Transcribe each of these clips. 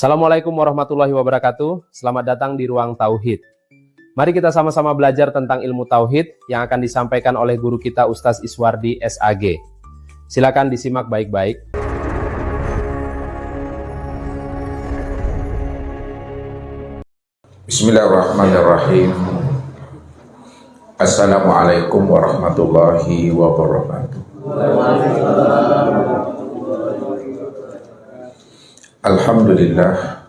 Assalamualaikum warahmatullahi wabarakatuh. Selamat datang di Ruang Tauhid. Mari kita sama-sama belajar tentang ilmu Tauhid yang akan disampaikan oleh guru kita Ustaz Iswardi SAG. Silakan disimak baik-baik. Bismillahirrahmanirrahim. Assalamualaikum warahmatullahi wabarakatuh. Alhamdulillah.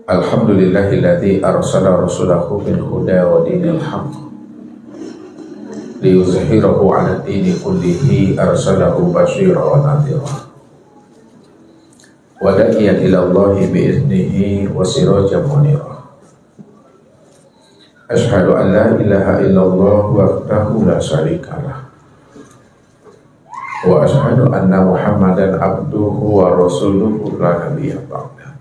Alhamdulillahilladzi arsala rasulahu bil huda wa dinil haqq liyuzhirahu 'ala dini kullihi arsalahu basyira wa nadhira wa da'iyan ila Allahi bi idnihi wa sirajan munira. Asyhadu an la ilaha illallah wahdahu la syarikalah wa asyhadu anna Muhammadan abduhu wa rasuluhu la nabiyya ba'da.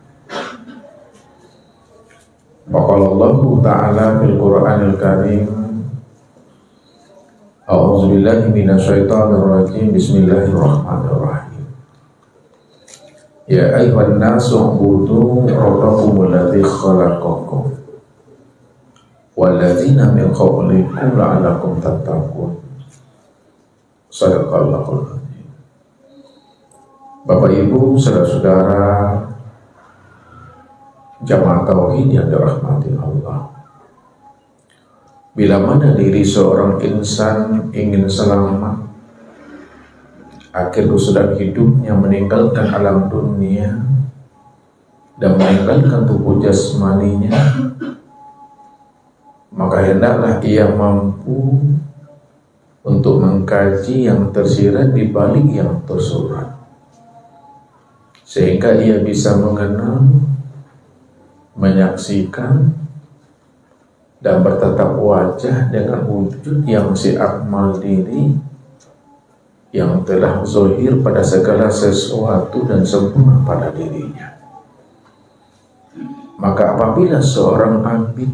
Wa qala Allahu ta'ala fil Qur'anil Karim, a'udzu billahi minasyaitonir rajim, bismillahirrahmanirrahim. Ya ayyuhan nasu ubudu rabbakumul ladzi khalaqakum wal ladzina min qablikum la'allakum tattaqun. Sadaqallahul adzim. Bapak Ibu, saudara-saudara jamaah tauhid yang dirahmati Allah, bila mana diri seorang insan ingin selamat akhir kesudahan hidupnya, meninggalkan alam dunia dan meninggalkan tubuh jasmaninya, maka hendaklah ia mampu untuk mengkaji yang tersirat di balik yang tersurat, sehingga ia bisa mengenal, menyaksikan, dan bertatap wajah dengan wujud yang si akmal diri yang telah zahir pada segala sesuatu dan sempurna pada dirinya. Maka apabila seorang abid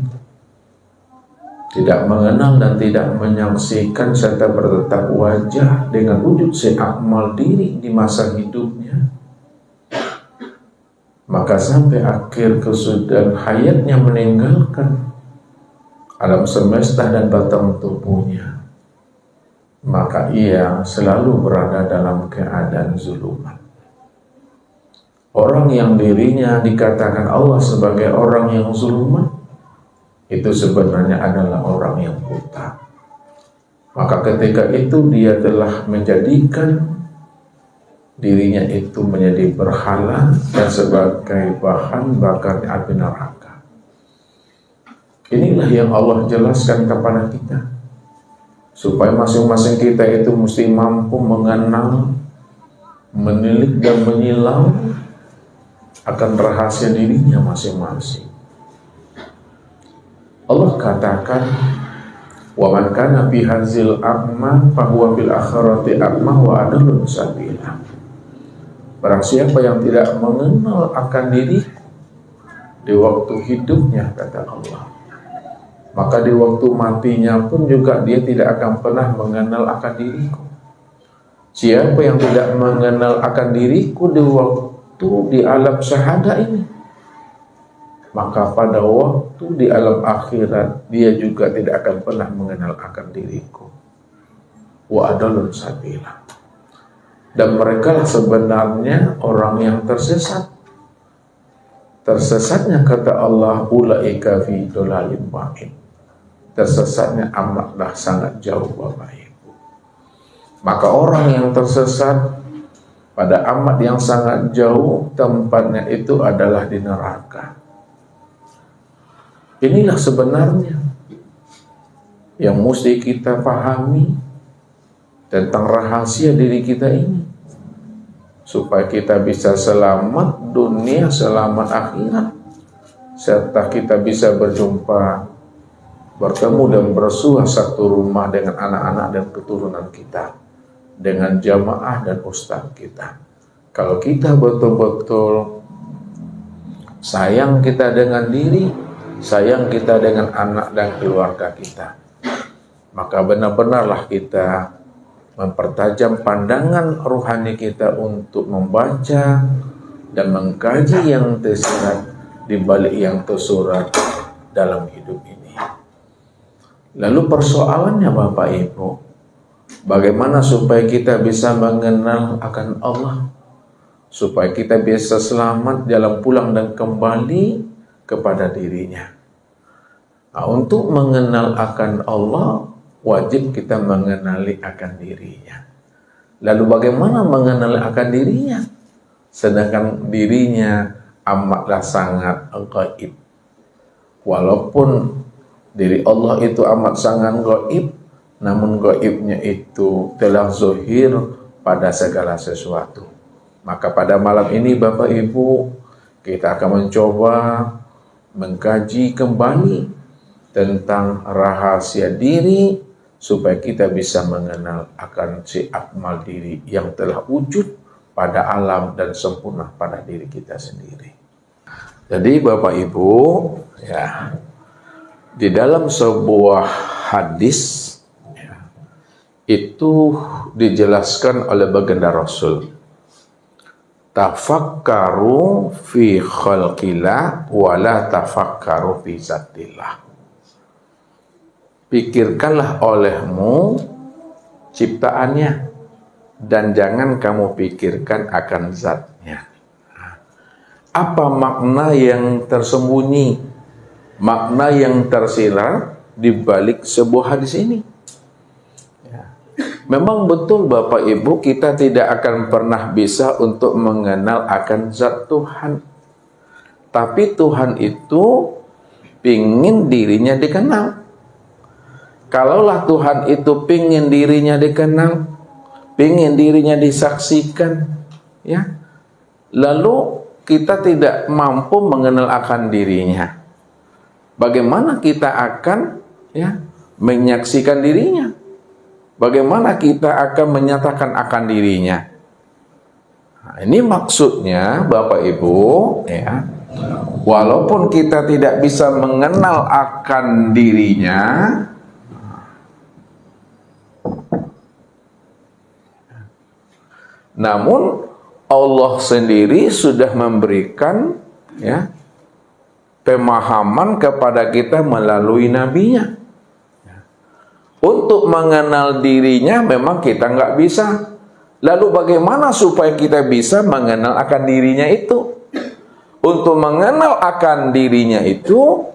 tidak mengenal dan tidak menyaksikan serta bertatap wajah dengan wujud si akmal diri di masa hidupnya, maka sampai akhir kesudahan hayatnya meninggalkan alam semesta dan batang tubuhnya, maka ia selalu berada dalam keadaan zulumat. Orang yang dirinya dikatakan Allah sebagai orang yang zulumat, itu sebenarnya adalah orang yang buta. Maka ketika itu dia telah menjadikan dirinya itu menjadi berhala dan sebagai bahan bakar api neraka. Inilah yang Allah jelaskan kepada kita, supaya masing-masing kita itu mesti mampu mengenal, menilik dan menyilau akan rahasia dirinya masing-masing. Allah katakan, wa man kana fi hadzil a'ma fa huwa bil akhirati a'ma wa adallu sabila. Barang siapa yang tidak mengenal akan diri di waktu hidupnya, kata Allah, maka di waktu matinya pun juga dia tidak akan pernah mengenal akan diriku. Siapa yang tidak mengenal akan diriku di waktu di alam syahadah ini, maka pada waktu di alam akhirat dia juga tidak akan pernah mengenal akan diriku. Wa adalun sabila. Dan mereka lah sebenarnya orang yang tersesat. Tersesatnya, kata Allah, ulaika fi dhalalim ba'id. Tersesatnya amatlah sangat jauh, Bapak Ibu. Maka orang yang tersesat pada amat yang sangat jauh, tempatnya itu adalah di neraka. Inilah sebenarnya yang mesti kita pahami tentang rahasia diri kita ini, supaya kita bisa selamat dunia, selamat akhirat, serta kita bisa berjumpa, bertemu dan bersuah satu rumah dengan anak-anak dan keturunan kita, dengan jamaah dan ustaz kita. Kalau kita betul-betul sayang kita dengan diri, sayang kita dengan anak dan keluarga kita, maka benar-benarlah kita mempertajam pandangan rohani kita untuk membaca, dan mengkaji yang tersirat di balik yang tersurat dalam hidup ini. Lalu persoalannya Bapak Ibu, bagaimana supaya kita bisa mengenal akan Allah, supaya kita bisa selamat dalam pulang dan kembali kepada dirinya. Nah, untuk mengenal akan Allah, wajib kita mengenali akan dirinya. Lalu bagaimana mengenal akan dirinya? Sedangkan dirinya amatlah sangat gaib. Walaupun diri Allah itu amat sangat gaib, namun gaibnya itu telah zahir pada segala sesuatu. Maka pada malam ini Bapak Ibu, kita akan mencoba mengkaji kembali tentang rahasia diri, supaya kita bisa mengenal akan si akmal diri yang telah wujud pada alam dan sempurna pada diri kita sendiri. Jadi Bapak Ibu, ya, di dalam sebuah hadis ya, itu dijelaskan oleh baginda Rasul, tafakkaru fi khalqillah wa la tafakkaru fi zatillah. Pikirkanlah olehmu ciptaannya, dan jangan kamu pikirkan akan zatnya. Apa makna yang tersembunyi, makna yang tersirat di balik sebuah hadis ini? Ya. Memang betul Bapak Ibu, kita tidak akan pernah bisa untuk mengenal akan zat Tuhan. Tapi Tuhan itu pingin dirinya dikenal. Kalaulah Tuhan itu pingin dirinya dikenal, pingin dirinya disaksikan, ya, lalu kita tidak mampu mengenal akan dirinya, bagaimana kita akan ya menyaksikan dirinya? Bagaimana kita akan menyatakan akan dirinya? Nah, ini maksudnya Bapak Ibu, ya, walaupun kita tidak bisa mengenal akan dirinya, namun Allah sendiri sudah memberikan ya pemahaman kepada kita melalui nabinya. Untuk mengenal dirinya memang kita nggak bisa. Lalu bagaimana supaya kita bisa mengenal akan dirinya itu? Untuk mengenal akan dirinya itu,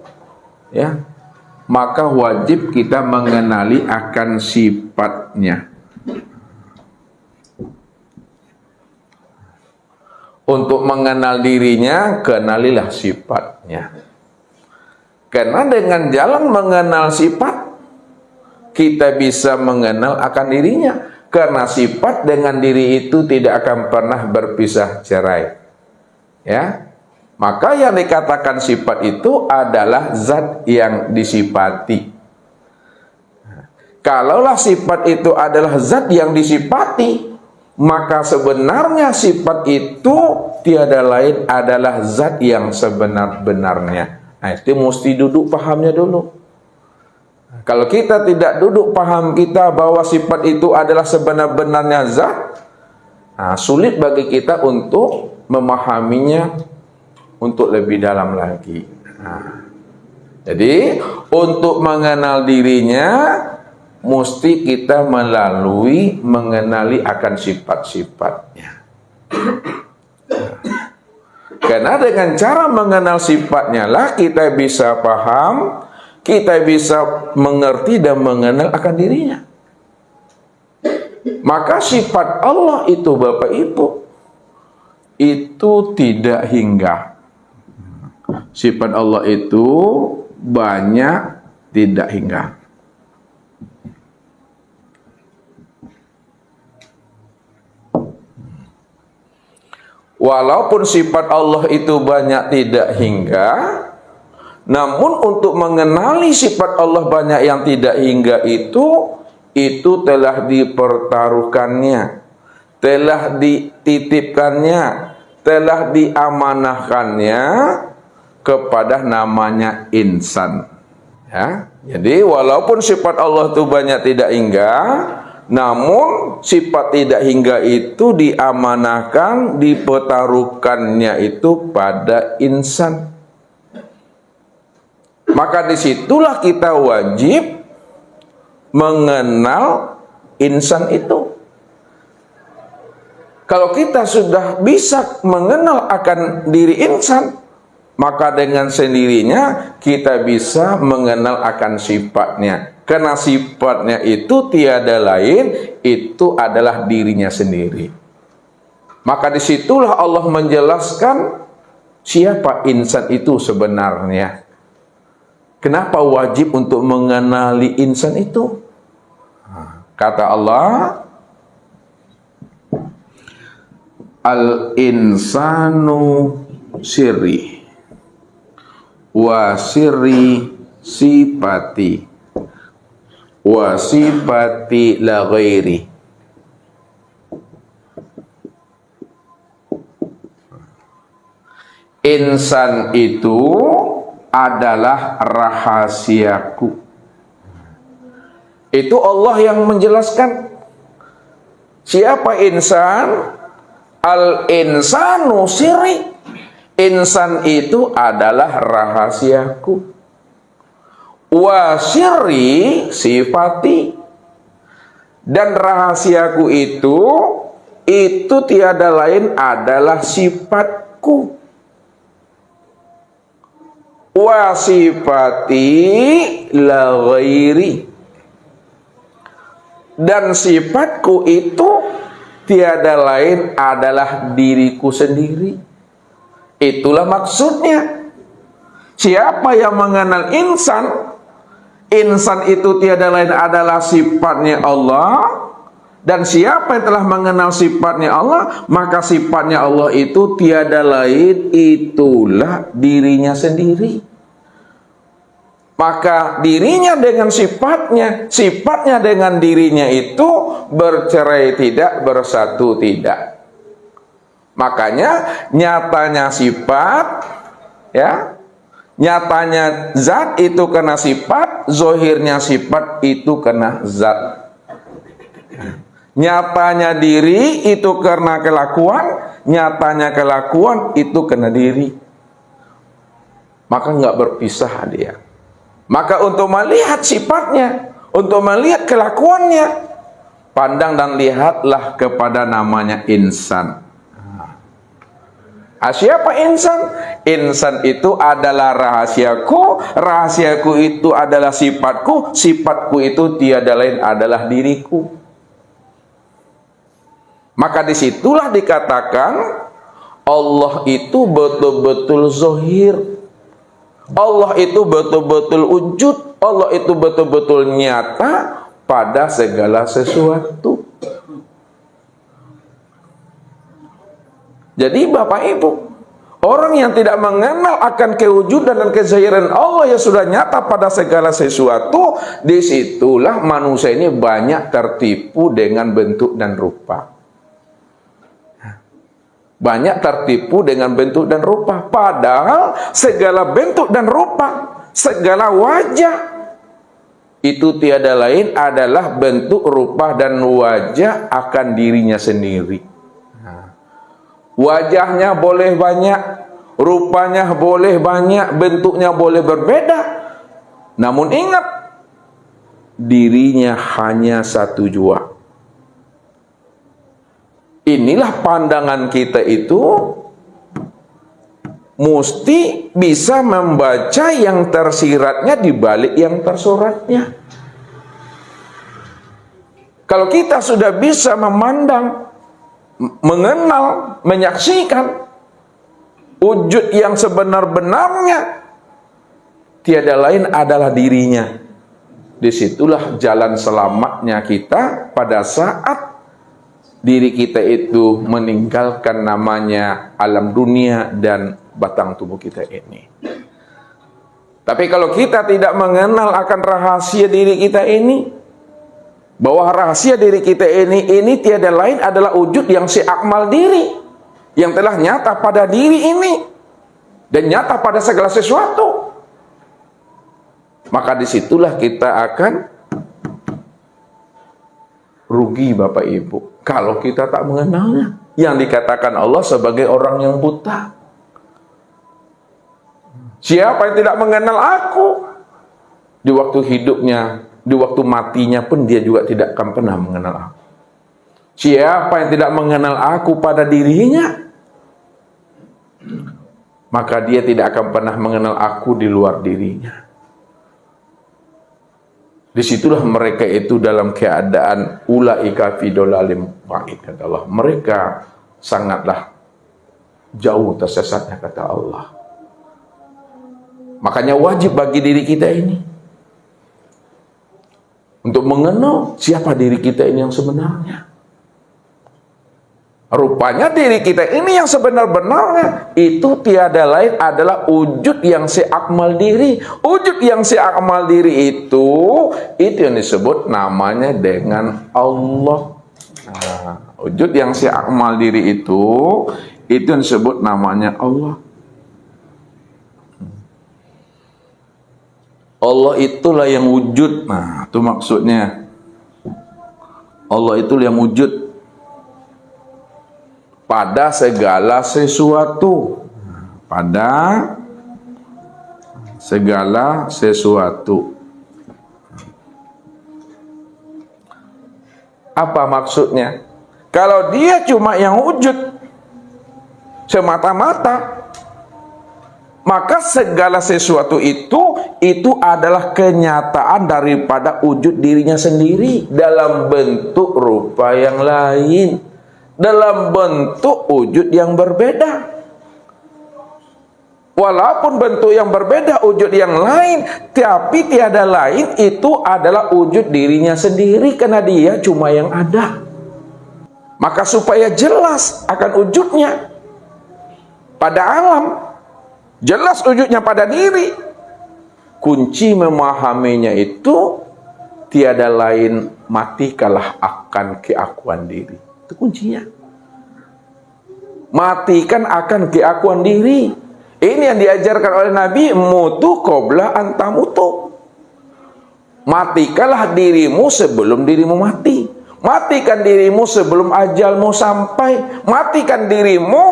ya, maka wajib kita mengenali akan sifatnya. Untuk mengenal dirinya, kenalilah sifatnya. Karena dengan jalan mengenal sifat, kita bisa mengenal akan dirinya. Karena sifat dengan diri itu tidak akan pernah berpisah cerai. Ya, maka yang dikatakan sifat itu adalah zat yang disifati. Kalaulah sifat itu adalah zat yang disifati, maka sebenarnya sifat itu tiada lain adalah zat yang sebenar-benarnya. Nah, itu mesti duduk pahamnya dulu. Kalau kita tidak duduk paham kita bahwa sifat itu adalah sebenar-benarnya zat, nah, sulit bagi kita untuk memahaminya untuk lebih dalam lagi. Nah, jadi untuk mengenal dirinya, mesti kita melalui mengenali akan sifat-sifatnya. Karena dengan cara mengenal sifatnya lah kita bisa paham, kita bisa mengerti dan mengenal akan dirinya. Maka sifat Allah itu Bapak Ibu, itu tidak hingga. Sifat Allah itu banyak, tidak hingga. Walaupun sifat Allah itu banyak tidak hingga, namun untuk mengenali sifat Allah banyak yang tidak hingga itu telah dipertaruhkannya, telah dititipkannya, telah diamanahkannya kepada namanya insan. Ya, jadi walaupun sifat Allah itu banyak tidak hingga, Namun sifat tidak hingga itu diamanahkan, dipertaruhkannya itu pada insan. Maka disitulah kita wajib mengenal insan itu. Kalau kita sudah bisa mengenal akan diri insan, maka dengan sendirinya kita bisa mengenal akan sifatnya. Karena sifatnya itu tiada lain, itu adalah dirinya sendiri. Maka disitulah Allah menjelaskan siapa insan itu sebenarnya. Kenapa wajib untuk mengenali insan itu? Kata Allah, al-insanu sirri wa sirri sifati wa sifati la ghairi. Insan itu adalah rahasiaku. Itu Allah yang menjelaskan. Siapa insan? Al-insanu sirri. Insan itu adalah rahasiaku. Wa sirri sifati. Dan rahasiaku itu tiada lain adalah sifatku. Wa sifati la ghairi. Dan sifatku itu tiada lain adalah diriku sendiri. Itulah maksudnya. Siapa yang mengenal insan, insan itu tiada lain adalah sifatnya Allah. Dan siapa yang telah mengenal sifatnya Allah, maka sifatnya Allah itu tiada lain, itulah dirinya sendiri. Maka dirinya dengan sifatnya, sifatnya dengan dirinya itu bercerai tidak, bersatu tidak. Makanya nyatanya sifat, ya, nyatanya zat itu kena sifat, zohirnya sifat itu kena zat. Nyatanya diri itu karena kelakuan, nyatanya kelakuan itu kena diri. Maka nggak berpisah dia. Maka untuk melihat sifatnya, untuk melihat kelakuannya, pandang dan lihatlah kepada namanya insan. Siapa insan? Insan itu adalah rahasiaku, rahasiaku itu adalah sifatku, sifatku itu tiada lain adalah diriku. Maka disitulah dikatakan Allah itu betul-betul zohir. Allah itu betul-betul wujud, Allah itu betul-betul nyata pada segala sesuatu. Jadi Bapak Ibu, orang yang tidak mengenal akan kewujudan dan kezahiran Allah yang sudah nyata pada segala sesuatu, disitulah manusia ini banyak tertipu dengan bentuk dan rupa. Banyak tertipu dengan bentuk dan rupa. Padahal segala bentuk dan rupa, segala wajah, itu tiada lain adalah bentuk, rupa, dan wajah akan dirinya sendiri. Wajahnya boleh banyak, rupanya boleh banyak, bentuknya boleh berbeda. Namun ingat, dirinya hanya satu jua. Inilah pandangan kita itu mesti bisa membaca yang tersiratnya di balik yang tersuratnya. Kalau kita sudah bisa memandang, mengenal, menyaksikan wujud yang sebenar-benarnya, tiada lain adalah dirinya. Disitulah jalan selamatnya kita pada saat diri kita itu meninggalkan namanya alam dunia dan batang tubuh kita ini. Tapi kalau kita tidak mengenal akan rahasia diri kita ini, bahwa rahasia diri kita ini tiada lain adalah wujud yang seakmal diri, yang telah nyata pada diri ini dan nyata pada segala sesuatu, maka disitulah kita akan Rugi Bapak Ibu kalau kita tak mengenalnya. Yang dikatakan Allah sebagai orang yang buta. Siapa yang tidak mengenal aku, di waktu hidupnya, di waktu matinya pun dia juga tidak akan pernah mengenal aku. Siapa yang tidak mengenal aku pada dirinya, maka dia tidak akan pernah mengenal aku di luar dirinya. Disitulah mereka itu dalam keadaan ulaika fi dhalalim ba'id, kata Allah. Mereka sangatlah jauh tersesatnya, kata Allah. Makanya wajib bagi diri kita ini untuk mengenal siapa diri kita ini yang sebenarnya. Rupanya diri kita ini yang sebenar-benarnya itu tiada lain adalah wujud yang seakmal diri. Wujud yang seakmal diri itu yang disebut namanya dengan Allah. Nah, wujud yang seakmal diri itu yang disebut namanya Allah. Allah itulah yang wujud. Nah, itu maksudnya. Allah itulah yang wujud pada segala sesuatu. Pada segala sesuatu. Apa maksudnya? Kalau dia cuma yang wujud semata-mata, maka segala sesuatu itu adalah kenyataan daripada wujud dirinya sendiri dalam bentuk rupa yang lain, dalam bentuk wujud yang berbeda. Walaupun bentuk yang berbeda, wujud yang lain, tapi tiada lain, itu adalah wujud dirinya sendiri karena dia cuma yang ada. Maka supaya jelas akan wujudnya pada alam, jelas wujudnya pada diri, kunci memahaminya itu tiada lain, matikalah akan keakuan diri. Itu kuncinya. Matikan akan keakuan diri. Ini yang diajarkan oleh Nabi, mutu qabla antamutu. Matikanlah dirimu sebelum dirimu mati. Matikan dirimu sebelum ajalmu sampai. Matikan dirimu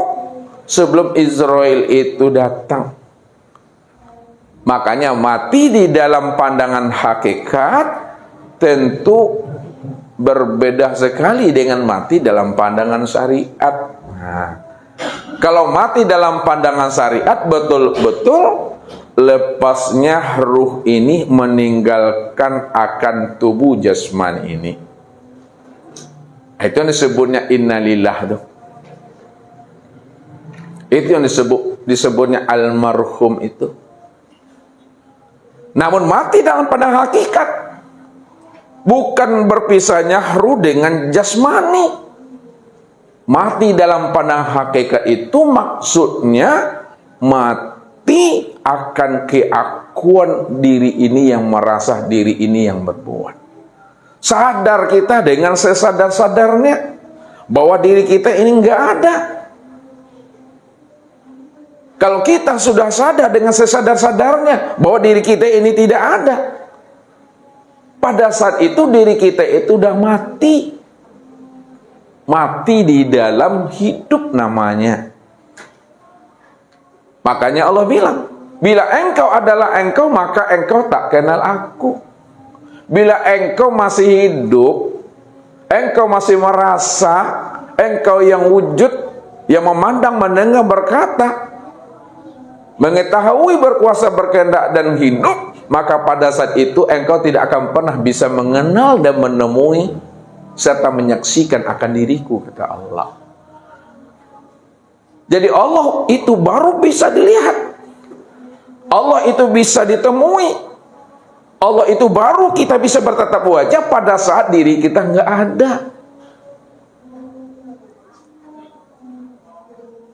sebelum Israel itu datang. Makanya mati di dalam pandangan hakikat tentu berbeda sekali dengan mati dalam pandangan syariat. Nah, kalau mati dalam pandangan syariat betul-betul lepasnya ruh ini meninggalkan akan tubuh jasmani ini. Itu yang disebutnya innalillah tuh. Itu yang disebutnya almarhum itu. Namun mati dalam pandangan hakikat bukan berpisahnya ruh dengan jasmani. Mati dalam pandangan hakikat itu maksudnya mati akan keakuan diri ini yang merasa, diri ini yang berbuat. Sadar kita dengan sesadar-sadarnya bahwa diri kita ini enggak ada. Kalau kita sudah sadar dengan sesadar-sadarnya bahwa diri kita ini tidak ada, pada saat itu diri kita itu sudah mati. Mati di dalam hidup namanya. Makanya Allah bilang, bila engkau adalah engkau, maka engkau tak kenal aku. Bila engkau masih hidup, engkau masih merasa, engkau yang wujud, yang memandang, mendengar, berkata, mengetahui, berkuasa, berkehendak dan hidup, maka pada saat itu engkau tidak akan pernah bisa mengenal dan menemui serta menyaksikan akan diriku, kata Allah. Jadi Allah itu baru bisa dilihat, Allah itu bisa ditemui, Allah itu baru kita bisa bertatap wajah pada saat diri kita nggak ada.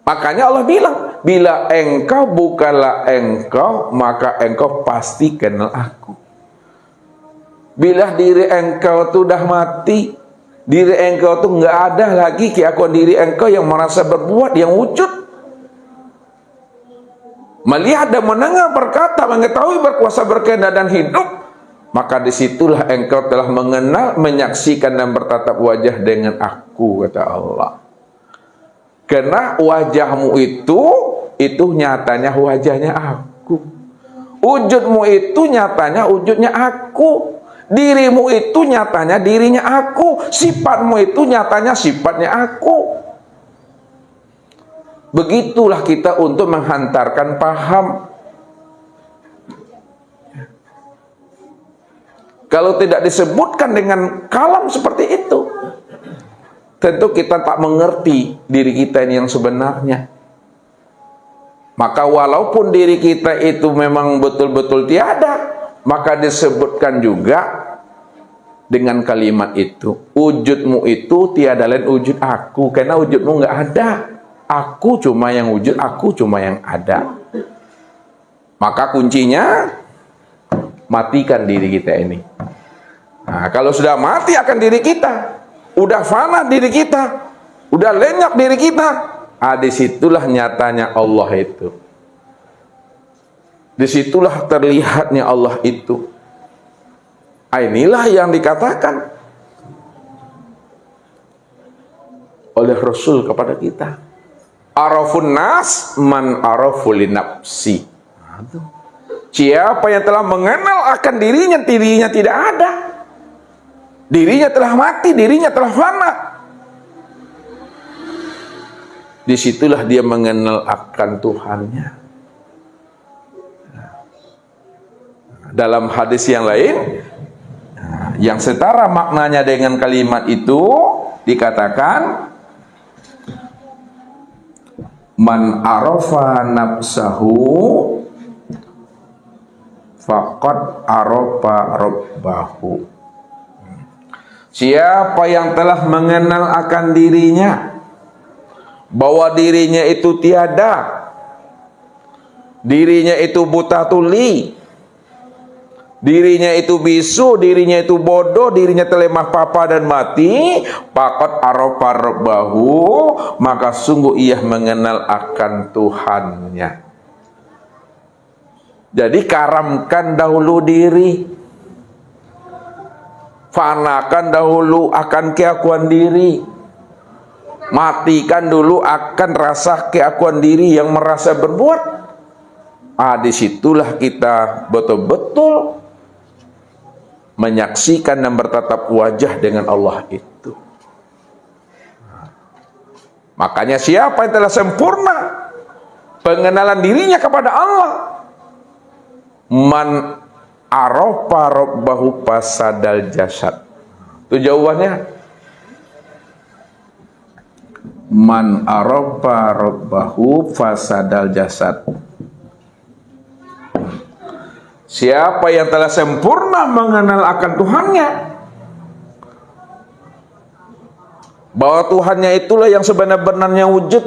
Makanya Allah bilang, bila engkau bukanlah engkau, maka engkau pasti kenal aku. Bila diri engkau sudah mati, diri engkau tuh nggak ada lagi keakuan diri engkau yang merasa berbuat, yang wujud, melihat dan mendengar, berkata, mengetahui, berkuasa, berkehendak dan hidup, maka disitulah engkau telah mengenal, menyaksikan dan bertatap wajah dengan aku, kata Allah. Karena wajahmu itu nyatanya wajahnya aku. Wujudmu itu nyatanya wujudnya aku. Dirimu itu nyatanya dirinya aku. Sifatmu itu nyatanya sifatnya aku. Begitulah kita untuk menghantarkan paham. Kalau tidak disebutkan dengan kalam seperti itu, tentu kita tak mengerti diri kita ini yang sebenarnya. Maka walaupun diri kita itu memang betul-betul tiada, maka disebutkan juga dengan kalimat itu. Wujudmu itu tiada lain wujud aku. Karena wujudmu nggak ada. Aku cuma yang wujud, aku cuma yang ada. Maka kuncinya, matikan diri kita ini. Nah, kalau sudah mati akan diri kita, udah fana diri kita, udah lenyap diri kita, disitulah nyatanya Allah itu. Disitulah terlihatnya Allah itu. Inilah yang dikatakan oleh Rasul kepada kita. Arafun nas man arafu li nafsi. Siapa yang telah mengenal akan dirinya, dirinya tidak ada. Dirinya telah mati, dirinya telah fana. Disitulah dia mengenal akan Tuhannya. Dalam hadis yang lain, yang setara maknanya dengan kalimat itu, dikatakan, man arafa nafsahu faqad arafa rabbahu. Siapa yang telah mengenal akan dirinya, bahwa dirinya itu tiada, dirinya itu buta tuli, dirinya itu bisu, dirinya itu bodoh, dirinya telemah papa dan mati, faqad arafa rabbahu, maka sungguh ia mengenal akan Tuhannya. Jadi karamkan dahulu diri, fanakan dahulu akan keakuan diri, matikan dulu akan rasa keakuan diri yang merasa berbuat. Disitulah kita betul-betul menyaksikan dan bertatap wajah dengan Allah itu. Makanya siapa yang telah sempurna pengenalan dirinya kepada Allah, man arafa rabbahu fasadal jasad. Itu jawabannya. Man arafa rabbahu fasadal jasad. Siapa yang telah sempurna mengenal akan Tuhannya, bahwa Tuhannya itulah yang sebenar-benarnya wujud,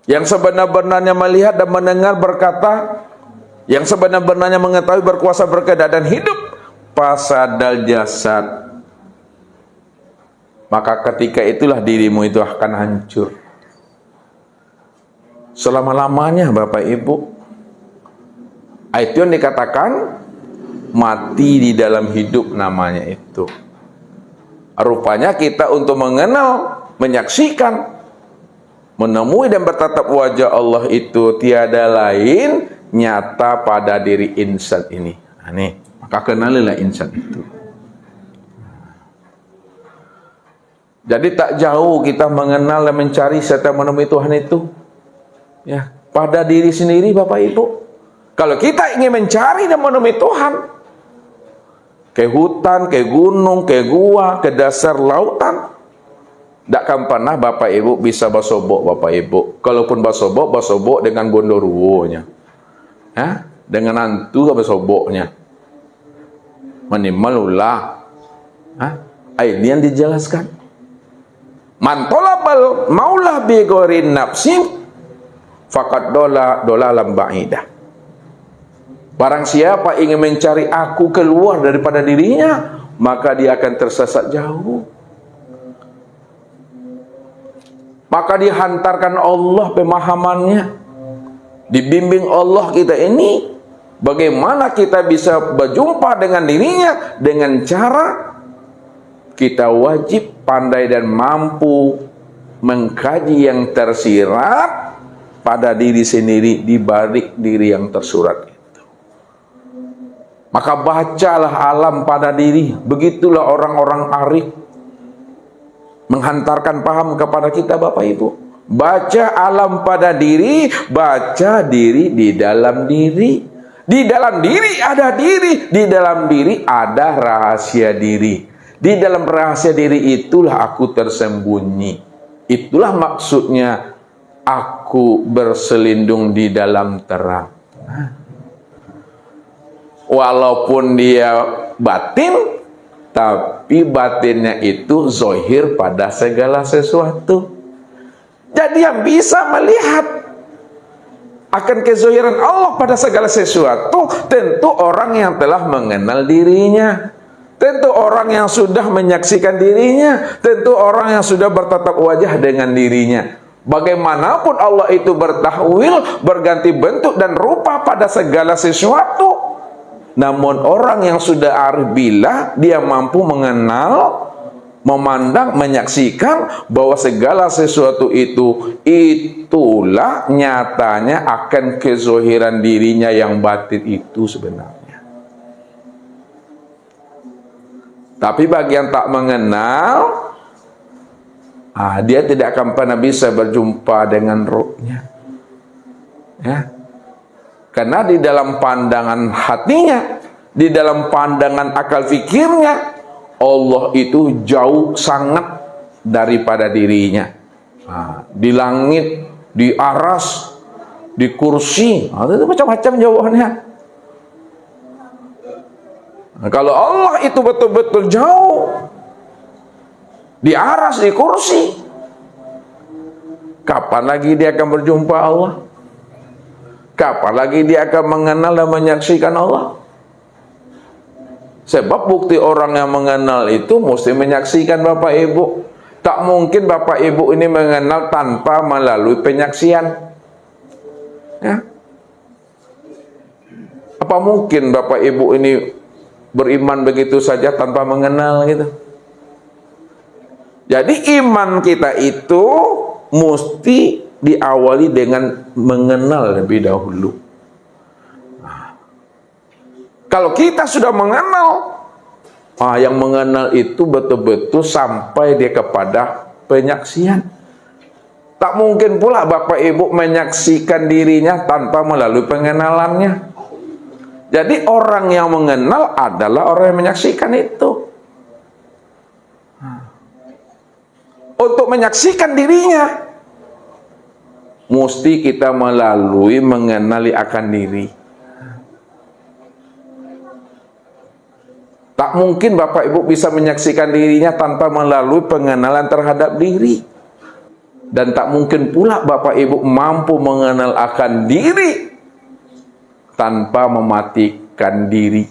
yang sebenar-benarnya melihat dan mendengar, berkata, yang sebenar-benarnya mengetahui, berkuasa, berkehendak dan hidup, fasadal jasad. Maka ketika itulah dirimu itu akan hancur selama-lamanya, Bapak Ibu. Itu yang dikatakan mati di dalam hidup, namanya itu. Rupanya kita untuk mengenal, menyaksikan, menemui dan bertatap wajah Allah itu tiada lain nyata pada diri insan ini. Nih, maka kenalilah insan itu. Jadi tak jauh kita mengenal dan mencari serta menemui Tuhan itu, ya, pada diri sendiri, Bapak Ibu. Kalau kita ingin mencari dan menemui Tuhan, ke hutan, ke gunung, ke gua, ke dasar lautan, tidak akan pernah Bapak Ibu bisa basobok, Bapak Ibu. Kalaupun basobok dengan gondoruonya, dengan hantu basoboknya, minimal ulah. Ini yang dijelaskan. Man talabal maulah bi ghairi nafsin faqad dola lam ba'idah. Barang siapa ingin mencari aku keluar daripada dirinya, maka dia akan tersesat jauh. Maka dihantarkan Allah pemahamannya, dibimbing Allah kita ini Bagaimana kita bisa berjumpa dengan dirinya? Dengan cara kita wajib pandai dan mampu mengkaji yang tersirat pada diri sendiri di balik diri yang tersurat itu. Maka bacalah alam pada diri. Begitulah orang-orang arif menghantarkan paham kepada kita, Bapak Ibu. Baca alam pada diri, baca diri di dalam diri. Di dalam diri ada diri, di dalam diri ada rahasia diri. Di dalam rahasia diri itulah aku tersembunyi. Itulah maksudnya aku berselindung di dalam terang. Walaupun dia batin, tapi batinnya itu zohir pada segala sesuatu. Jadi yang bisa melihat akan kezohiran Allah pada segala sesuatu tentu orang yang telah mengenal dirinya, tentu orang yang sudah menyaksikan dirinya, tentu orang yang sudah bertatap wajah dengan dirinya. Bagaimanapun Allah itu bertahwil, berganti bentuk dan rupa pada segala sesuatu, namun orang yang sudah arif billah, dia mampu mengenal, memandang, menyaksikan bahwa segala sesuatu itulah nyatanya akan kezohiran dirinya yang batin itu sebenarnya. Tapi bagi yang tak mengenal, dia tidak akan pernah bisa berjumpa dengan ruhnya, ya. Karena di dalam pandangan hatinya, di dalam pandangan akal fikirnya, Allah itu jauh sangat daripada dirinya. Di langit, di aras, di kursi, itu macam-macam jawabannya. Kalau Allah itu betul-betul jauh, di aras, di kursi, kapan lagi dia akan berjumpa Allah? Kapan lagi dia akan mengenal dan menyaksikan Allah? Sebab bukti orang yang mengenal itu mesti menyaksikan, Bapak Ibu. Tak mungkin Bapak Ibu ini mengenal tanpa melalui penyaksian, ya. Apa mungkin Bapak Ibu ini beriman begitu saja tanpa mengenal gitu? Jadi iman kita itu mesti diawali dengan mengenal lebih dahulu. Kalau kita sudah mengenal, yang mengenal itu betul-betul sampai dia kepada penyaksian. Tak mungkin pula Bapak Ibu menyaksikan dirinya tanpa melalui pengenalannya. Jadi orang yang mengenal adalah orang yang menyaksikan itu. Untuk menyaksikan dirinya, mesti kita melalui mengenali akan diri. Tak mungkin Bapak Ibu bisa menyaksikan dirinya tanpa melalui pengenalan terhadap diri. Dan tak mungkin pula Bapak Ibu mampu mengenal akan diri tanpa mematikan diri.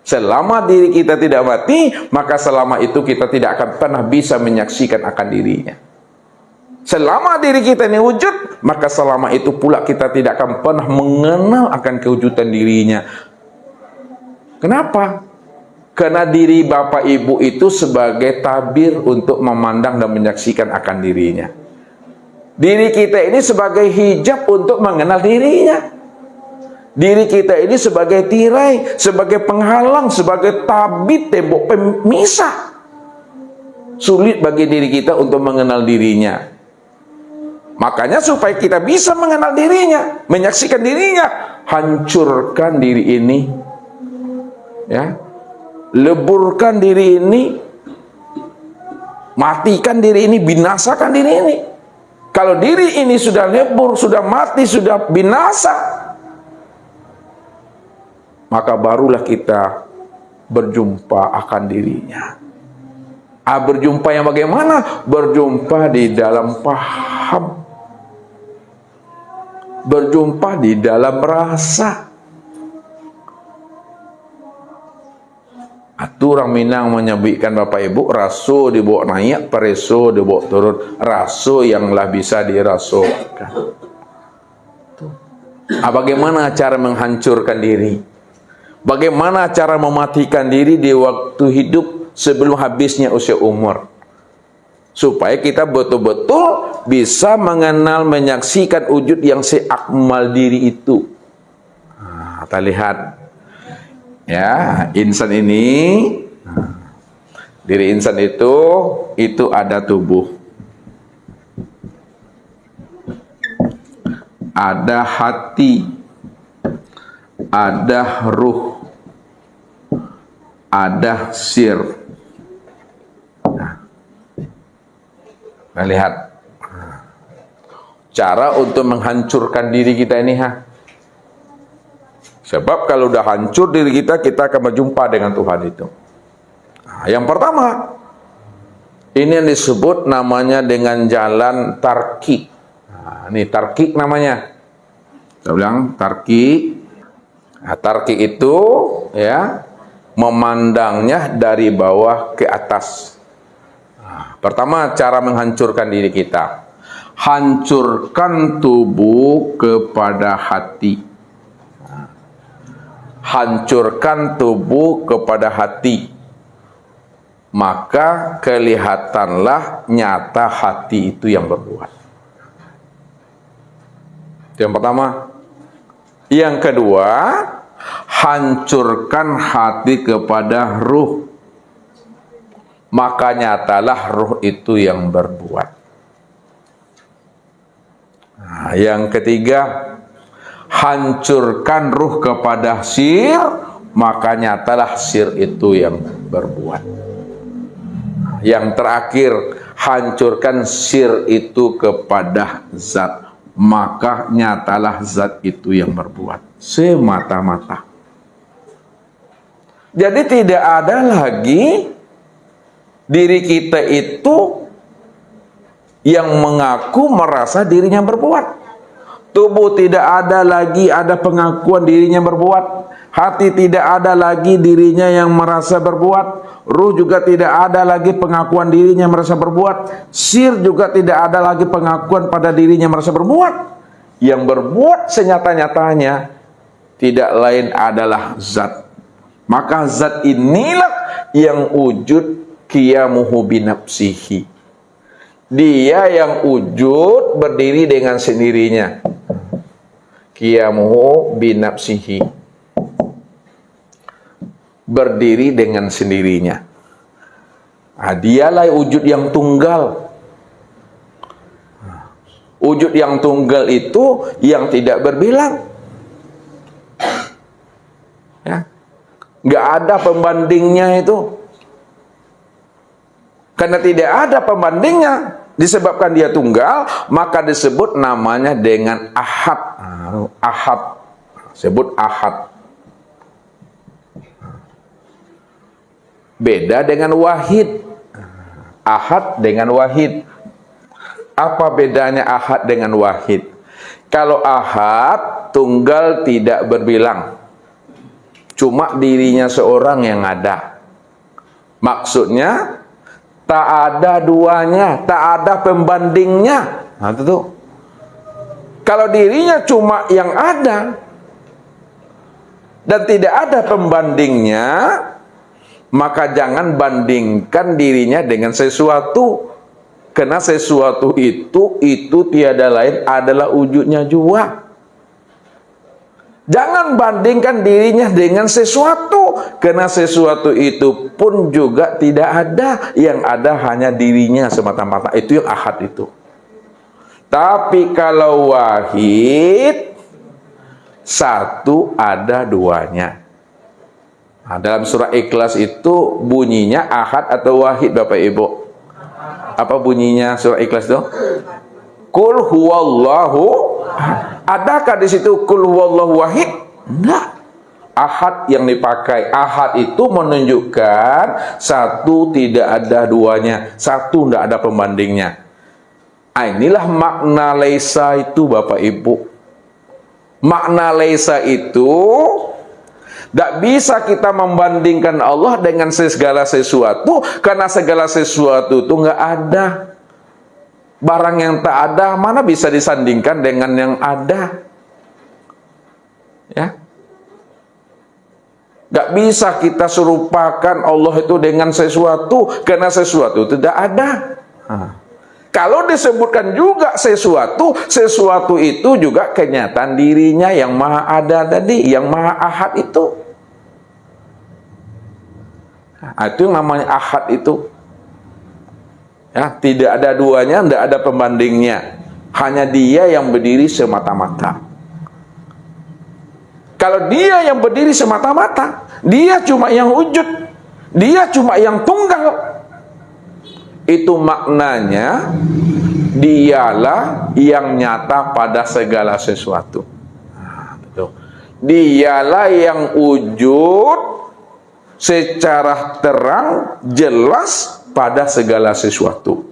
Selama diri kita tidak mati, maka selama itu kita tidak akan pernah bisa menyaksikan akan dirinya. Selama diri kita ini wujud, maka selama itu pula kita tidak akan pernah mengenal akan kewujudan dirinya. Kenapa? Karena diri Bapak Ibu itu sebagai tabir untuk memandang dan menyaksikan akan dirinya. Diri kita ini sebagai hijab untuk mengenal dirinya. Diri kita ini sebagai tirai, sebagai penghalang, sebagai tabit, tembok pemisah. Sulit bagi diri kita untuk mengenal dirinya. Makanya supaya kita bisa mengenal dirinya, menyaksikan dirinya, hancurkan diri ini, ya, leburkan diri ini, matikan diri ini, binasakan diri ini. Kalau diri ini sudah lebur, sudah mati, sudah binasa, maka barulah kita berjumpa akan dirinya. Berjumpa yang bagaimana? Berjumpa di dalam paham, berjumpa di dalam rasa. Orang Minang menyebutkan Bapak Ibu, raso dibawa naik, pereso dibawa turun, raso yang lah bisa dirasakan. Bagaimana cara menghancurkan diri? Bagaimana cara mematikan diri di waktu hidup sebelum habisnya usia umur? Supaya kita betul-betul bisa mengenal, menyaksikan wujud yang seakmal diri itu. Nah, kita lihat ya, insan ini, diri insan itu ada tubuh, ada hati, ada ruh, ada sir. Nah, kita lihat cara untuk menghancurkan diri kita ini, sebab kalau udah hancur diri kita, kita akan berjumpa dengan Tuhan itu. Nah, yang pertama, ini yang disebut namanya dengan jalan tarkik. Nah, ini tarkik namanya. Kita bilang tarkik. Nah, tarkik itu ya memandangnya dari bawah ke atas. Nah, pertama, cara menghancurkan diri kita. Hancurkan tubuh kepada hati. Hancurkan tubuh kepada hati, maka kelihatanlah nyata hati itu yang berbuat. Itu yang pertama. Yang kedua, hancurkan hati kepada ruh, maka nyatalah ruh itu yang berbuat. Nah, yang ketiga, hancurkan ruh kepada sir, maka nyatalah sir itu yang berbuat. Yang terakhir, hancurkan sir itu kepada zat, maka nyatalah zat itu yang berbuat semata-mata. Jadi tidak ada lagi diri kita itu yang mengaku merasa dirinya berbuat. Tubuh tidak ada lagi ada pengakuan dirinya berbuat. Hati tidak ada lagi dirinya yang merasa berbuat. Ruh juga tidak ada lagi pengakuan dirinya merasa berbuat. Sir juga tidak ada lagi pengakuan pada dirinya merasa berbuat. Yang berbuat senyata-nyatanya tidak lain adalah zat. Maka zat inilah yang wujud qiyamuhu binafsihi. Dia yang wujud berdiri dengan sendirinya. Qiyamuhu binafsihi, berdiri dengan sendirinya. Nah, dialah wujud yang tunggal. Wujud yang tunggal itu yang tidak berbilang. Ya, nggak ada pembandingnya itu. Karena tidak ada pembandingnya, disebabkan dia tunggal, maka disebut namanya dengan ahad. Ahad, sebut ahad. Beda dengan wahid. Ahad dengan wahid. Apa bedanya ahad dengan wahid? Kalau ahad, tunggal tidak berbilang, cuma dirinya seorang yang ada. Maksudnya tak ada duanya, tak ada pembandingnya. Nah, itu tuh. Kalau dirinya cuma yang ada dan tidak ada pembandingnya, maka jangan bandingkan dirinya dengan sesuatu. Karena sesuatu itu tiada lain adalah wujudnya jua. Jangan bandingkan dirinya dengan sesuatu, karena sesuatu itu pun juga tidak ada. Yang ada hanya dirinya semata-mata. Itu yang ahad itu. Tapi kalau wahid, satu ada duanya. Nah, dalam surah Ikhlas itu bunyinya ahad atau wahid, Bapak Ibu? Apa bunyinya surah Ikhlas itu? Qul huwallahu. Adakah di situ qul huwallahu wahid? Enggak. Ahad yang dipakai. Ahad itu menunjukkan satu tidak ada duanya, satu tidak ada pembandingnya. Inilah makna laisa itu, Bapak Ibu. Makna laisa itu tidak bisa kita membandingkan Allah dengan segala sesuatu, karena segala sesuatu itu nggak ada. Barang yang tak ada mana bisa disandingkan dengan yang ada. Ya. Gak bisa kita serupakan Allah itu dengan sesuatu, karena sesuatu tidak ada. Kalau disebutkan juga sesuatu, sesuatu itu juga kenyataan dirinya yang maha ada tadi, yang maha ahad itu. Itu yang namanya ahad itu. Ya, tidak ada duanya, tidak ada pembandingnya. Hanya dia yang berdiri semata-mata. Kalau dia yang berdiri semata-mata, dia cuma yang wujud, dia cuma yang tunggal. Itu maknanya dialah yang nyata pada segala sesuatu. Dialah yang wujud secara terang, jelas pada segala sesuatu.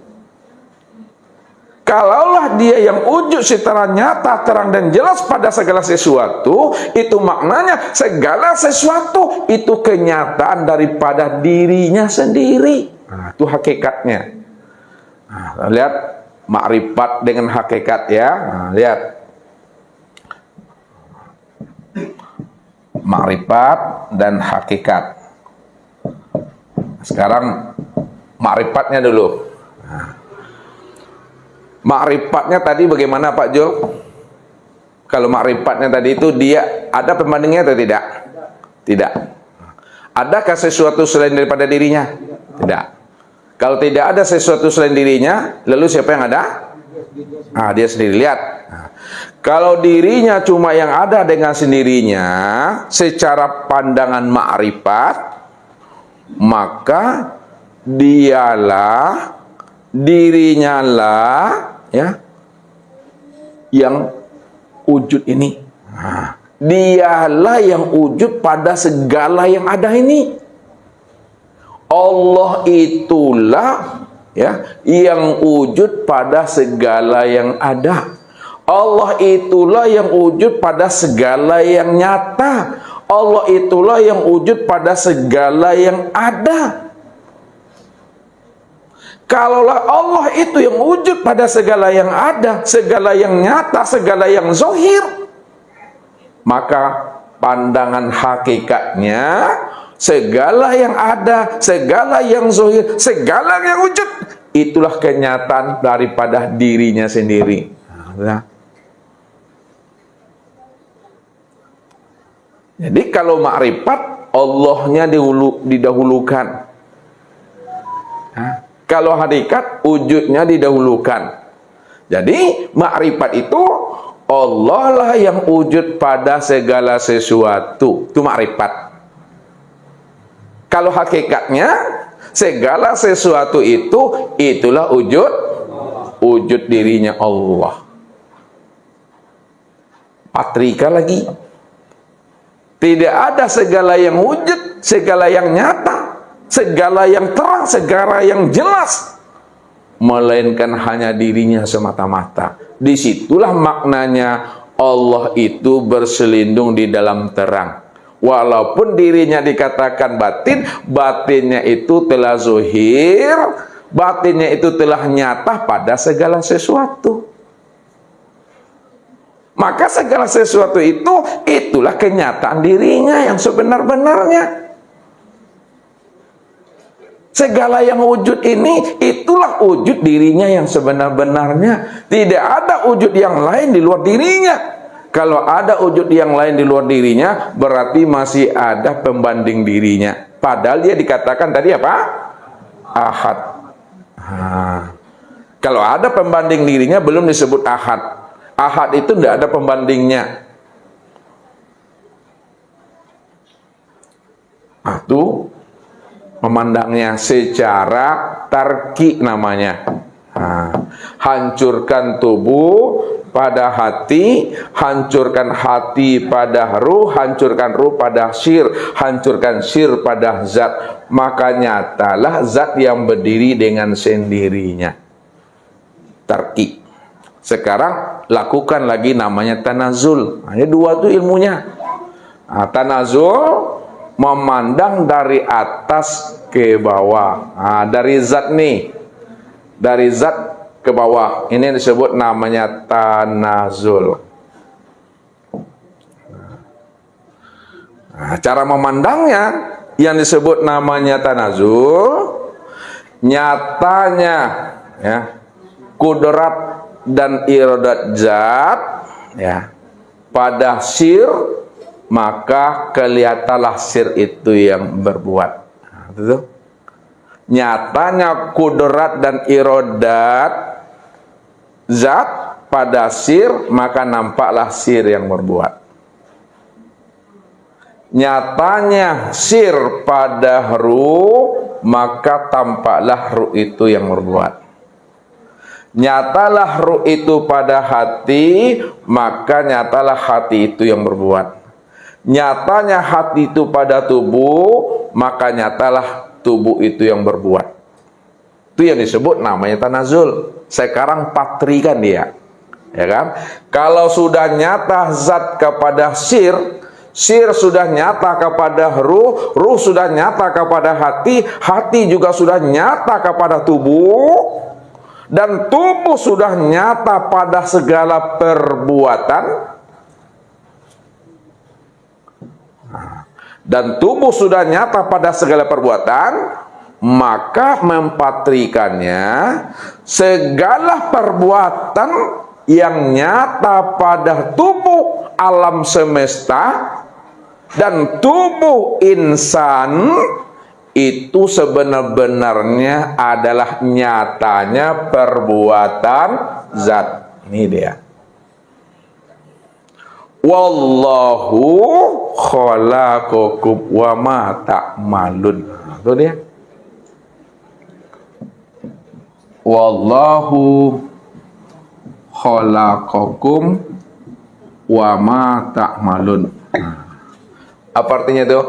Kalaulah dia yang wujud secara nyata, terang dan jelas pada segala sesuatu, itu maknanya segala sesuatu itu kenyataan daripada dirinya sendiri. Itu hakikatnya. Lihat makrifat dengan hakikat ya. Lihat makrifat dan hakikat. Sekarang makrifatnya dulu. Makrifatnya tadi bagaimana Pak Jul? Kalau makrifatnya tadi itu dia ada pembandingnya atau tidak? Tidak. Adakah sesuatu selain daripada dirinya? Tidak. Kalau tidak ada sesuatu selain dirinya, lalu siapa yang ada? Dia sendiri. Lihat. Kalau dirinya cuma yang ada dengan sendirinya, secara pandangan makrifat, maka dialah, dirinya lah, ya, yang wujud ini. Dialah yang wujud pada segala yang ada ini. Allah itulah, ya, yang wujud pada segala yang ada. Allah itulah yang wujud pada segala yang nyata. Allah itulah yang wujud pada segala yang ada. Kalaulah Allah itu yang wujud pada segala yang ada, segala yang nyata, segala yang zahir, maka pandangan hakikatnya segala yang ada, segala yang zahir, segala yang wujud, itulah kenyataan daripada dirinya sendiri. Jadi kalau makrifat, Allahnya didahulukan. Kalau hakikat, wujudnya didahulukan. Jadi makrifat itu Allah lah yang wujud pada segala sesuatu. Itu makrifat. Kalau hakikatnya, segala sesuatu itu, itulah wujud dirinya Allah. Patrika lagi. Tidak ada segala yang wujud, segala yang nyata, segala yang terang, segala yang jelas, melainkan hanya dirinya semata-mata. Disitulah maknanya Allah itu berselindung di dalam terang. Walaupun dirinya dikatakan batin, batinnya itu telah zuhir, batinnya itu telah nyata pada segala sesuatu. Maka segala sesuatu itu, itulah kenyataan dirinya yang sebenar-benarnya. Segala yang wujud ini, itulah wujud dirinya yang sebenar-benarnya. Tidak ada wujud yang lain di luar dirinya. Kalau ada wujud yang lain di luar dirinya, berarti masih ada pembanding dirinya. Padahal dia dikatakan tadi apa? Ahad. Kalau ada pembanding dirinya, belum disebut ahad. Ahad itu tidak ada pembandingnya. Itu memandangnya secara tarki namanya. Hancurkan tubuh pada hati, hancurkan hati pada ruh, hancurkan ruh pada syir, hancurkan syir pada zat. Maka nyatalah zat yang berdiri dengan sendirinya. Tarki. Sekarang lakukan lagi namanya tanazul. Hanya dua itu ilmunya. Tanazul memandang dari atas ke bawah. Dari zat nih, dari zat ke bawah. Ini disebut namanya tanazul. Nah, cara memandangnya yang disebut namanya tanazul, nyatanya ya kudrat dan iradat zat ya pada sir, maka kelihatanlah sir itu yang berbuat. Nah, itu nyatanya kudrat dan iradat zat pada sir, maka nampaklah sir yang berbuat. Nyatanya sir pada ru, maka tampaklah ru itu yang berbuat. Nyatalah ru itu pada hati, maka nyatalah hati itu yang berbuat. Nyatanya hati itu pada tubuh, maka nyatalah tubuh itu yang berbuat. Itu yang disebut namanya tanazul. Sekarang patrikan dia, ya kan? Kalau sudah nyata zat kepada sir, sir sudah nyata kepada ruh, ruh sudah nyata kepada hati, hati juga sudah nyata kepada tubuh, dan tubuh sudah nyata pada segala perbuatan, dan tubuh sudah nyata pada segala perbuatan, maka mempatrikannya segala perbuatan yang nyata pada tubuh alam semesta dan tubuh insan itu sebenar-benarnya adalah nyatanya perbuatan zat. Ini dia. Wallahu khalaqakum wa ma ta'malun. Itu dia. Wallahu khalaqakum wa ma ta'malun. Apa artinya itu?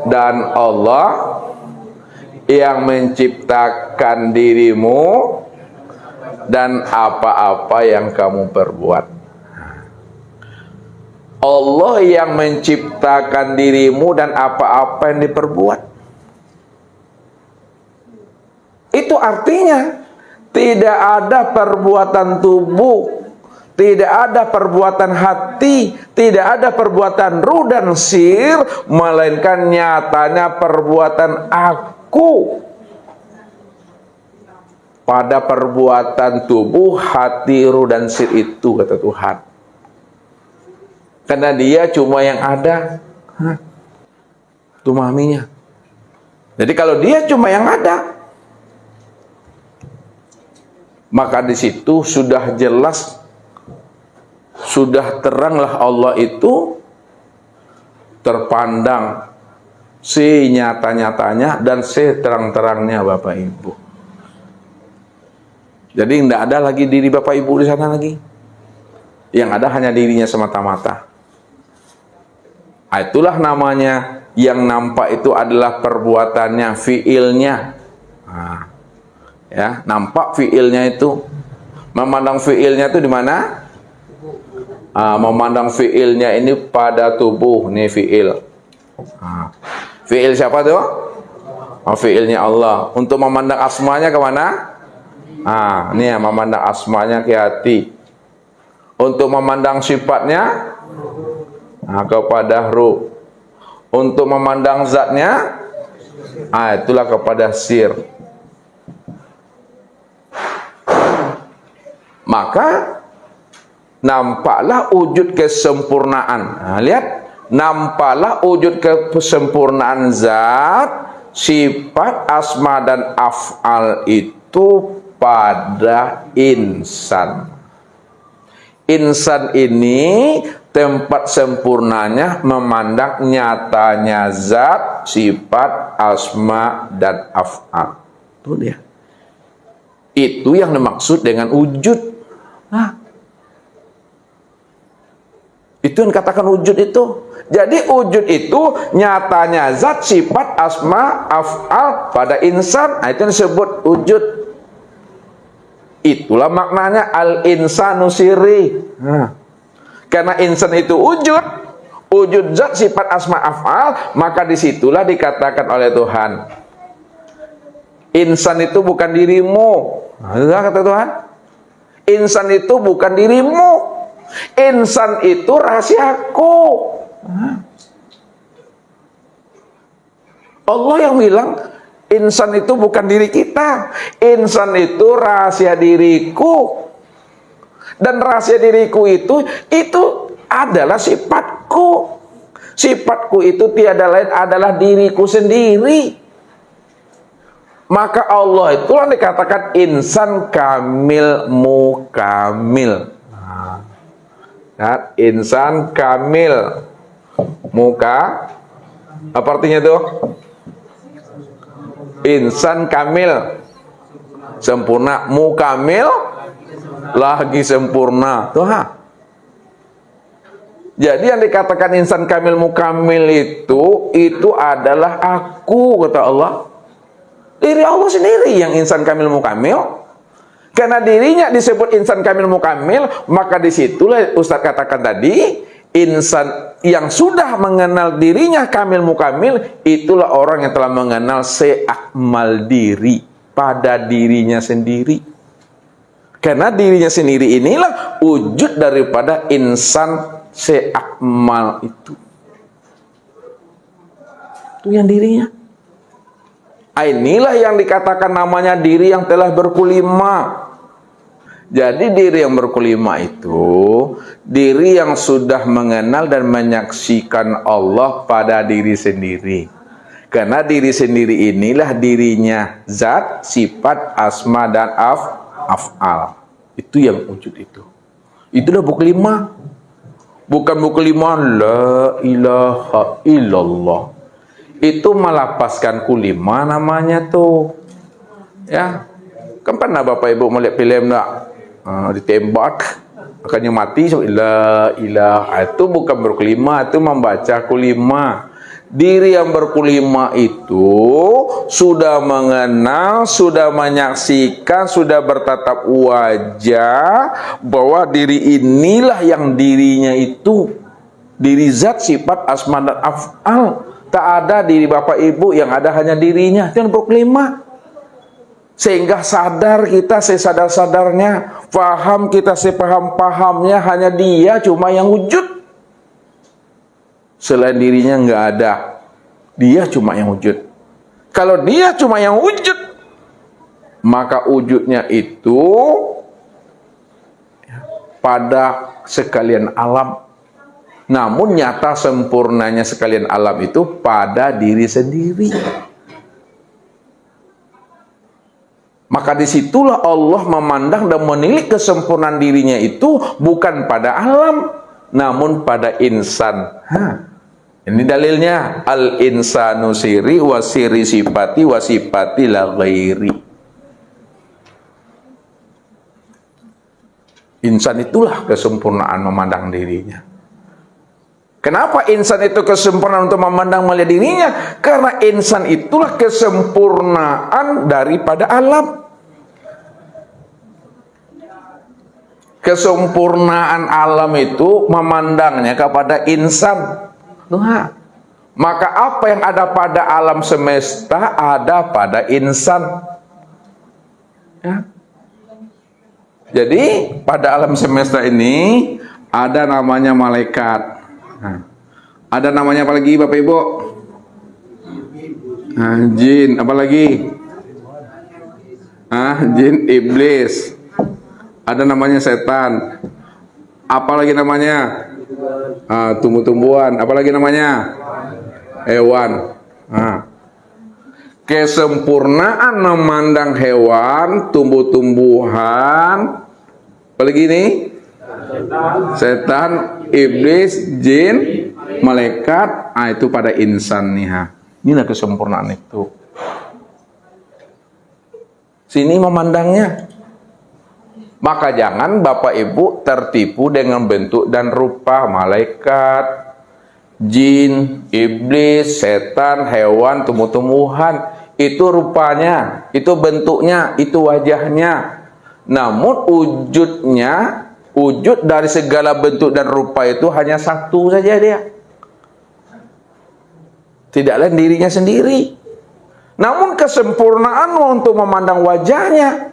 Dan Allah yang menciptakan dirimu dan apa-apa yang kamu perbuat. Allah yang menciptakan dirimu dan apa-apa yang diperbuat. Itu artinya tidak ada perbuatan tubuh, tidak ada perbuatan hati, tidak ada perbuatan ruh dan sir, melainkan nyatanya perbuatan aku. Pada perbuatan tubuh, hati, ruh dan sir itu, kata Tuhan. Karena dia cuma yang ada. Itu memahaminya. Jadi kalau dia cuma yang ada, maka di situ sudah jelas, sudah teranglah Allah itu terpandang senyata-nyatanya dan seterang-terangnya Bapak Ibu. Jadi tidak ada lagi diri Bapak Ibu di sana lagi. Yang ada hanya dirinya semata-mata. Itulah namanya yang nampak itu adalah perbuatannya, fiilnya. Nah, ya, nampak fiilnya itu. Memandang fiilnya itu di mana? Memandang fiilnya ini pada tubuh, nih fiil. Fiil siapa tuh? Fiilnya Allah. Untuk memandang asmanya kemana? Ini ya, memandang asmanya ke hati. Untuk memandang sifatnya kepada ruh. Untuk memandang zatnya, itulah kepada sir. Maka nampaklah wujud kesempurnaan. Lihat, nampaklah wujud kesempurnaan zat, sifat, asma dan af'al itu pada insan. Insan ini tempat sempurnanya memandang nyatanya zat, sifat, asma dan af'al. Itu dia. Itu yang dimaksud dengan wujud. Itu yang katakan wujud itu. Jadi wujud itu nyatanya zat, sifat, asma, af'al pada insan. Itu yang disebut wujud. Itulah maknanya al-insanu sirri. Karena insan itu wujud, wujud zat, sifat, asma, af'al, maka disitulah dikatakan oleh Tuhan, insan itu bukan dirimu. Kata Tuhan, insan itu bukan dirimu. Insan itu rahasiaku. Allah yang bilang insan itu bukan diri kita, insan itu rahasia diriku, dan rahasia diriku itu adalah sifatku. Sifatku itu tiada lain adalah diriku sendiri. Maka Allah itulah dikatakan insan kamil mukamil. Insan kamil muka, apa artinya itu? Insan kamil sempurna, mukamil lagi sempurna. Tuh, jadi yang dikatakan insan kamil mukamil itu adalah aku, kata Allah. Diri Allah sendiri yang insan kamil mukamil. Karena dirinya disebut insan kamil mukamil, maka disitulah Ustaz katakan tadi, insan yang sudah mengenal dirinya kamil mukamil, itulah orang yang telah mengenal seakmal diri pada dirinya sendiri. Karena dirinya sendiri inilah wujud daripada insan seakmal itu. Itu yang dirinya. Inilah yang dikatakan namanya diri yang telah berkulima. Jadi diri yang berkulima itu diri yang sudah mengenal dan menyaksikan Allah pada diri sendiri. Karena diri sendiri inilah dirinya zat, sifat, asma dan af'al. Itu yang wujud itu. Itulah berkulima. Bukan berkulima la ilaha illallah. Itu melapaskan kulima namanya tuh. Ya. Kan pernah Bapak Ibu melihat film enggak? Ditembak akhirnya mati, la ilaha, itu bukan berkulima, itu membaca kulima. Diri yang berkulima itu sudah mengenal, sudah menyaksikan, sudah bertatap wajah bahwa diri inilah yang dirinya itu diri zat, sifat, asma dan af'al. Tak ada diri Bapak Ibu, yang ada hanya dirinya. Itu yang berkelima. Sehingga sadar kita sesadar-sadarnya, paham kita sepaham-pahamnya, hanya dia cuma yang wujud. Selain dirinya nggak ada. Dia cuma yang wujud. Kalau dia cuma yang wujud, maka wujudnya itu pada sekalian alam. Namun nyata sempurnanya sekalian alam itu pada diri sendiri. Maka disitulah Allah memandang dan menilik kesempurnaan dirinya itu bukan pada alam, namun pada insan. Ini dalilnya, al insanu siri wa siri sifati wa sifati la ghairi. Insan itulah kesempurnaan memandang dirinya. Kenapa insan itu kesempurnaan untuk memandang melihat dirinya? Karena insan itulah kesempurnaan daripada alam. Kesempurnaan alam itu memandangnya kepada insan. Maka apa yang ada pada alam semesta ada pada insan. Ya. Jadi pada alam semesta ini ada namanya malaikat. Ada namanya apa lagi Bapak Ibu? Jin, apa lagi? Jin, iblis. Ada namanya setan. Apa lagi namanya? Tumbuh-tumbuhan. Apa lagi namanya? Hewan. Kesempurnaan memandang hewan, tumbuh-tumbuhan. Apa lagi ini? Setan, iblis, jin, malaikat. Itu pada insan nih. Inilah kesempurnaan itu. Sini memandangnya. Maka jangan Bapak Ibu tertipu dengan bentuk dan rupa malaikat, jin, iblis, setan, hewan, tumbuh-tumbuhan. Itu rupanya, itu bentuknya, itu wajahnya. Namun wujudnya, wujud dari segala bentuk dan rupa itu hanya satu saja dia. Tidak lain dirinya sendiri. Namun kesempurnaan untuk memandang wajahnya,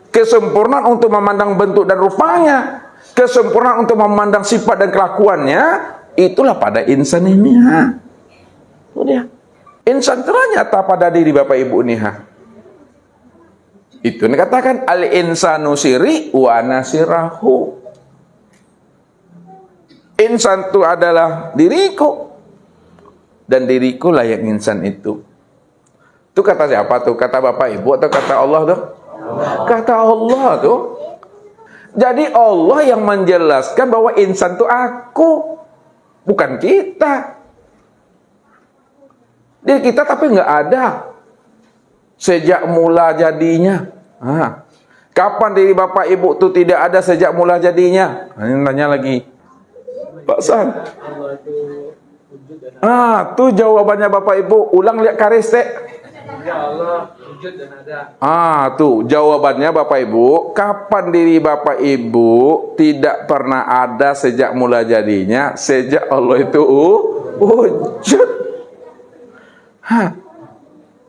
kesempurnaan untuk memandang bentuk dan rupanya, kesempurnaan untuk memandang sifat dan kelakuannya, itulah pada insan ini. Itu dia. Insan telah nyata pada diri Bapak Ibu nih. Itu dikatakan al-insanu siri wa nasirahu. Insan itu adalah diriku, dan diriku lah yang insan itu. Itu kata siapa tuh? Kata Bapak Ibu atau kata Allah tuh? Kata Allah tuh. Jadi Allah yang menjelaskan bahwa insan itu aku, bukan kita. Diri kita tapi nggak ada sejak mula jadinya. Kapan diri Bapak Ibu itu tidak ada sejak mula jadinya? Ini tanya lagi, Pak San. Tuh jawabannya Bapak Ibu. Ulang lihat karis teh. Ya Allah, wujud dan ada. Tuh jawabannya Bapak Ibu. Kapan diri Bapak Ibu tidak pernah ada sejak mula jadinya? Sejak Allah itu wujud.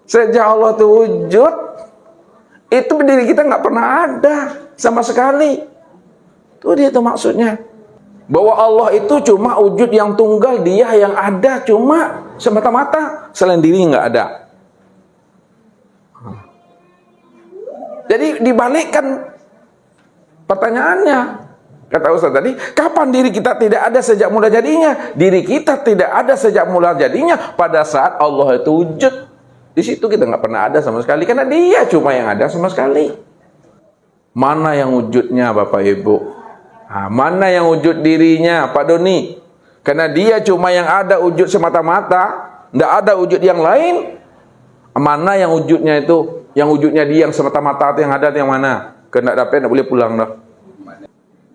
Sejak Allah itu wujud, itu diri kita nggak pernah ada sama sekali. Tuh dia tuh maksudnya. Bahwa Allah itu cuma wujud yang tunggal, dia yang ada cuma semata-mata, selain diri nggak ada. Jadi dibalikkan pertanyaannya. Kata Ustaz tadi, kapan diri kita tidak ada sejak mula jadinya? Diri kita tidak ada sejak mula jadinya pada saat Allah itu wujud. Di situ kita nggak pernah ada sama sekali, karena dia cuma yang ada sama sekali. Mana yang wujudnya Bapak Ibu? Mana yang wujud dirinya Pak Doni? Karena dia cuma yang ada wujud semata-mata, nggak ada wujud yang lain. Mana yang wujudnya itu? Yang wujudnya dia yang semata-mata yang ada yang mana? Kena dapat nggak boleh pulang dah.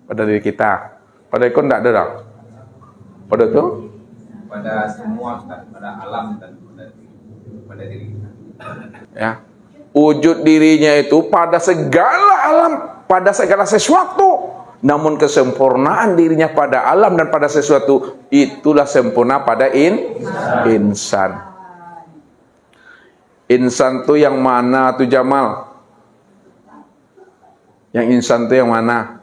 Pada diri kita. Pada ikon nggak ada dah. Pada itu? Pada semua, pada alam dan pada diri kita. Ya. Wujud dirinya itu pada segala alam, pada segala sesuatu. Namun kesempurnaan dirinya pada alam dan pada sesuatu, itulah sempurna pada insan. Insan itu yang mana tuh Jamal? Yang insan itu yang mana?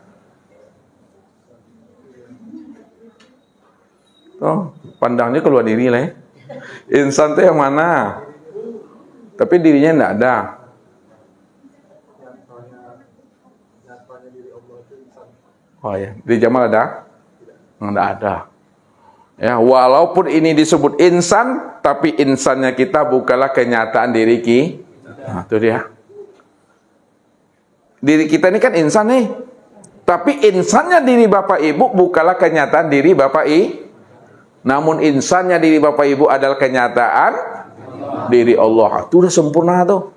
Oh, pandangnya keluar diri lah ya. Insan itu yang mana? Tapi dirinya enggak ada. Oh ya, di Jamal ada? Enggak ada. Ya, walaupun ini disebut insan, tapi insannya kita bukanlah kenyataan diri kita. Nah, itu dia. Diri kita ini kan insan nih. Tapi insannya diri Bapak Ibu bukanlah kenyataan diri Bapak Ibu. Namun insannya diri Bapak Ibu adalah kenyataan diri Allah. Itu udah sempurna tuh.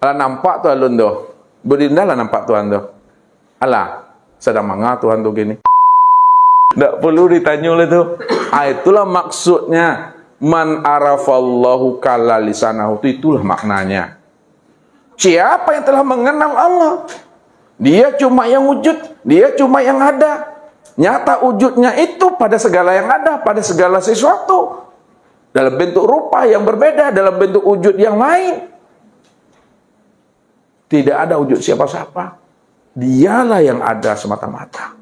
Alah nampak tuh alun tuh. Berindah lah nampak Tuhan tuh. Alah, sedang manga Tuhan tuh gini. Nggak perlu ditanya oleh tuh. Itulah maksudnya. Man arafallahu kala lisanahu. Itulah maknanya. Siapa yang telah mengenal Allah? Dia cuma yang wujud. Dia cuma yang ada. Nyata wujudnya itu pada segala yang ada, pada segala sesuatu. Dalam bentuk rupa yang berbeda, dalam bentuk wujud yang lain. Tidak ada wujud siapa-siapa. Dialah yang ada semata-mata.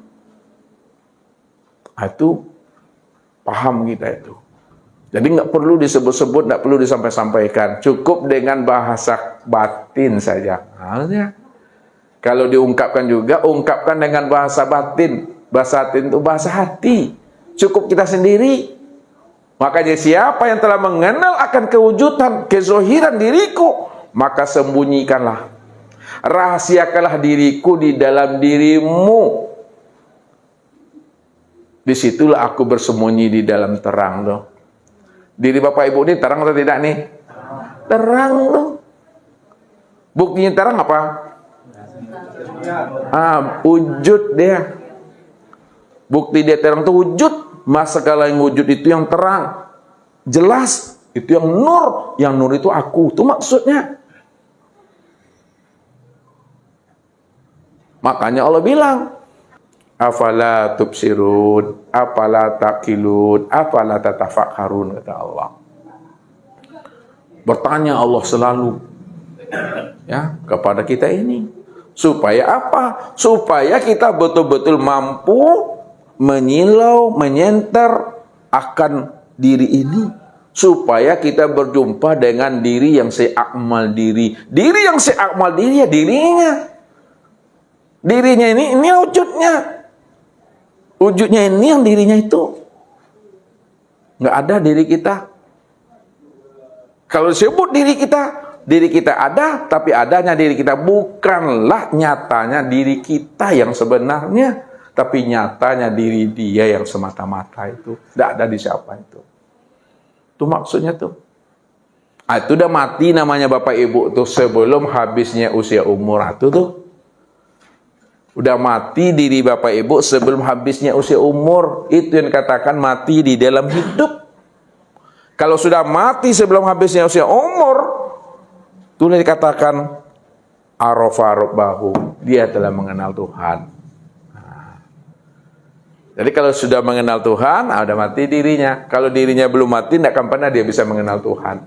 Itu paham kita itu. Jadi nggak perlu disebut-sebut, nggak perlu disampaikan. Cukup dengan bahasa batin saja. Artinya, kalau diungkapkan juga, ungkapkan dengan bahasa batin. Bahasa batin itu bahasa hati. Cukup kita sendiri. Makanya siapa yang telah mengenal akan kewujudan, kezohiran diriku, maka sembunyikanlah. Rahasiakanlah diriku di dalam dirimu. Disitulah aku bersembunyi di dalam terang loh. Diri Bapak Ibu ini terang atau tidak nih? Terang loh. Buktinya terang apa? Wujud dia. Bukti dia terang itu wujud. Masa segala yang wujud itu yang terang, jelas, itu yang nur. Yang nur itu aku. Itu maksudnya. Makanya Allah bilang, afala tubsirun, afala taqilun, afala tatafakkarun, kata Allah. Bertanya Allah selalu ya kepada kita ini. Supaya apa? Supaya kita betul-betul mampu menyilau, menyenter akan diri ini supaya kita berjumpa dengan diri yang seakmal diri. Diri yang seakmal diri ya dirinya. Dirinya ini wujudnya. Wujudnya ini yang dirinya itu. Nggak ada diri kita. Kalau disebut diri kita ada, tapi adanya diri kita bukanlah nyatanya diri kita yang sebenarnya, tapi nyatanya diri dia yang semata-mata itu. Tidak ada di siapa itu. Itu maksudnya tuh. Itu udah mati namanya Bapak Ibu tuh sebelum habisnya usia umur itu tuh. Udah mati diri Bapak Ibu sebelum habisnya usia umur. Itu yang dikatakan mati di dalam hidup. Kalau sudah mati sebelum habisnya usia umur, itu dikatakan arafa rabbahu, dia telah mengenal Tuhan. Jadi kalau sudah mengenal Tuhan, sudah mati dirinya. Kalau dirinya belum mati, tidak akan pernah dia bisa mengenal Tuhan.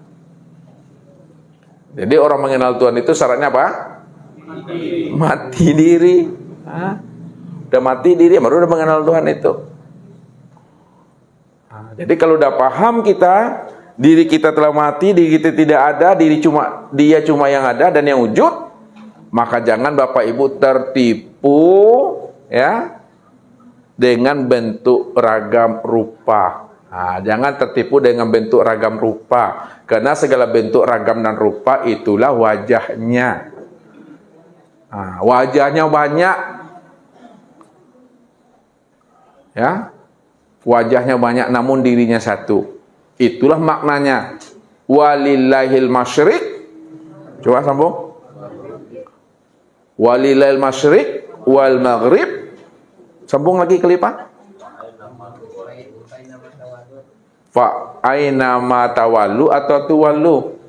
Jadi orang mengenal Tuhan itu syaratnya apa? Mati diri. Udah mati diri, baru udah mengenal Tuhan itu. Jadi kalau udah paham kita, diri kita telah mati, diri kita tidak ada, dia cuma yang ada dan yang wujud, maka jangan Bapak Ibu tertipu ya dengan bentuk ragam rupa. Jangan tertipu dengan bentuk ragam rupa, karena segala bentuk ragam dan rupa itulah wajahnya. Wajahnya banyak, ya. Wajahnya banyak namun dirinya satu. Itulah maknanya. Walillahil masyriq. Coba sambung. Walillahil masyriq wal maghrib. Sambung lagi kelipah. Fa aina ma tawallu atau tuwallu.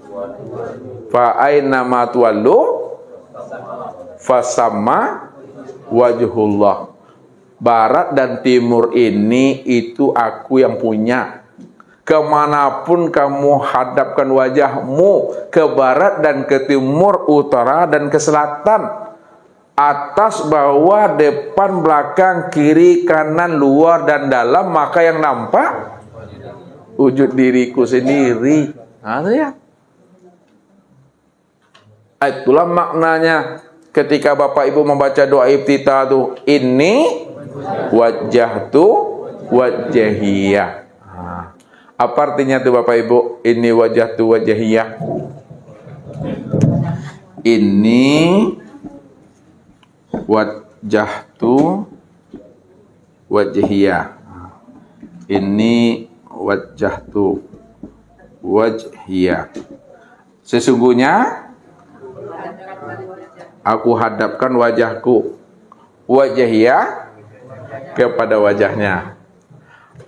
Fa aina ma tuwallu fasamma wajhullah. Barat dan timur ini itu aku yang punya. Kemanapun kamu hadapkan wajahmu, ke barat dan ke timur, utara dan ke selatan, atas, bawah, depan, belakang, kiri, kanan, luar dan dalam, maka yang nampak wujud diriku sendiri. Ya. Itulah maknanya ketika Bapak Ibu membaca doa iftitah itu, ini wajjahtu wajhiyah. Apa artinya tuh Bapak Ibu? Ini wajjahtu wajhiyah. Ini wajjahtu wajhiyah. Ini wajjahtu wajhiyah. Sesungguhnya aku hadapkan wajahku wajhiyah kepada wajahnya.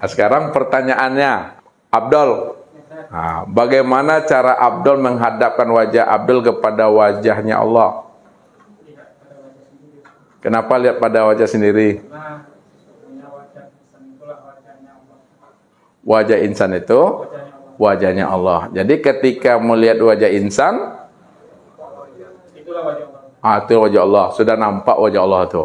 Sekarang pertanyaannya, Abdul, bagaimana cara Abdul menghadapkan wajah Abdul kepada wajahnya Allah? Kenapa lihat pada wajah sendiri? Wajah insan itu wajahnya Allah. Jadi ketika melihat wajah insan, itu wajah Allah. Sudah nampak wajah Allah itu.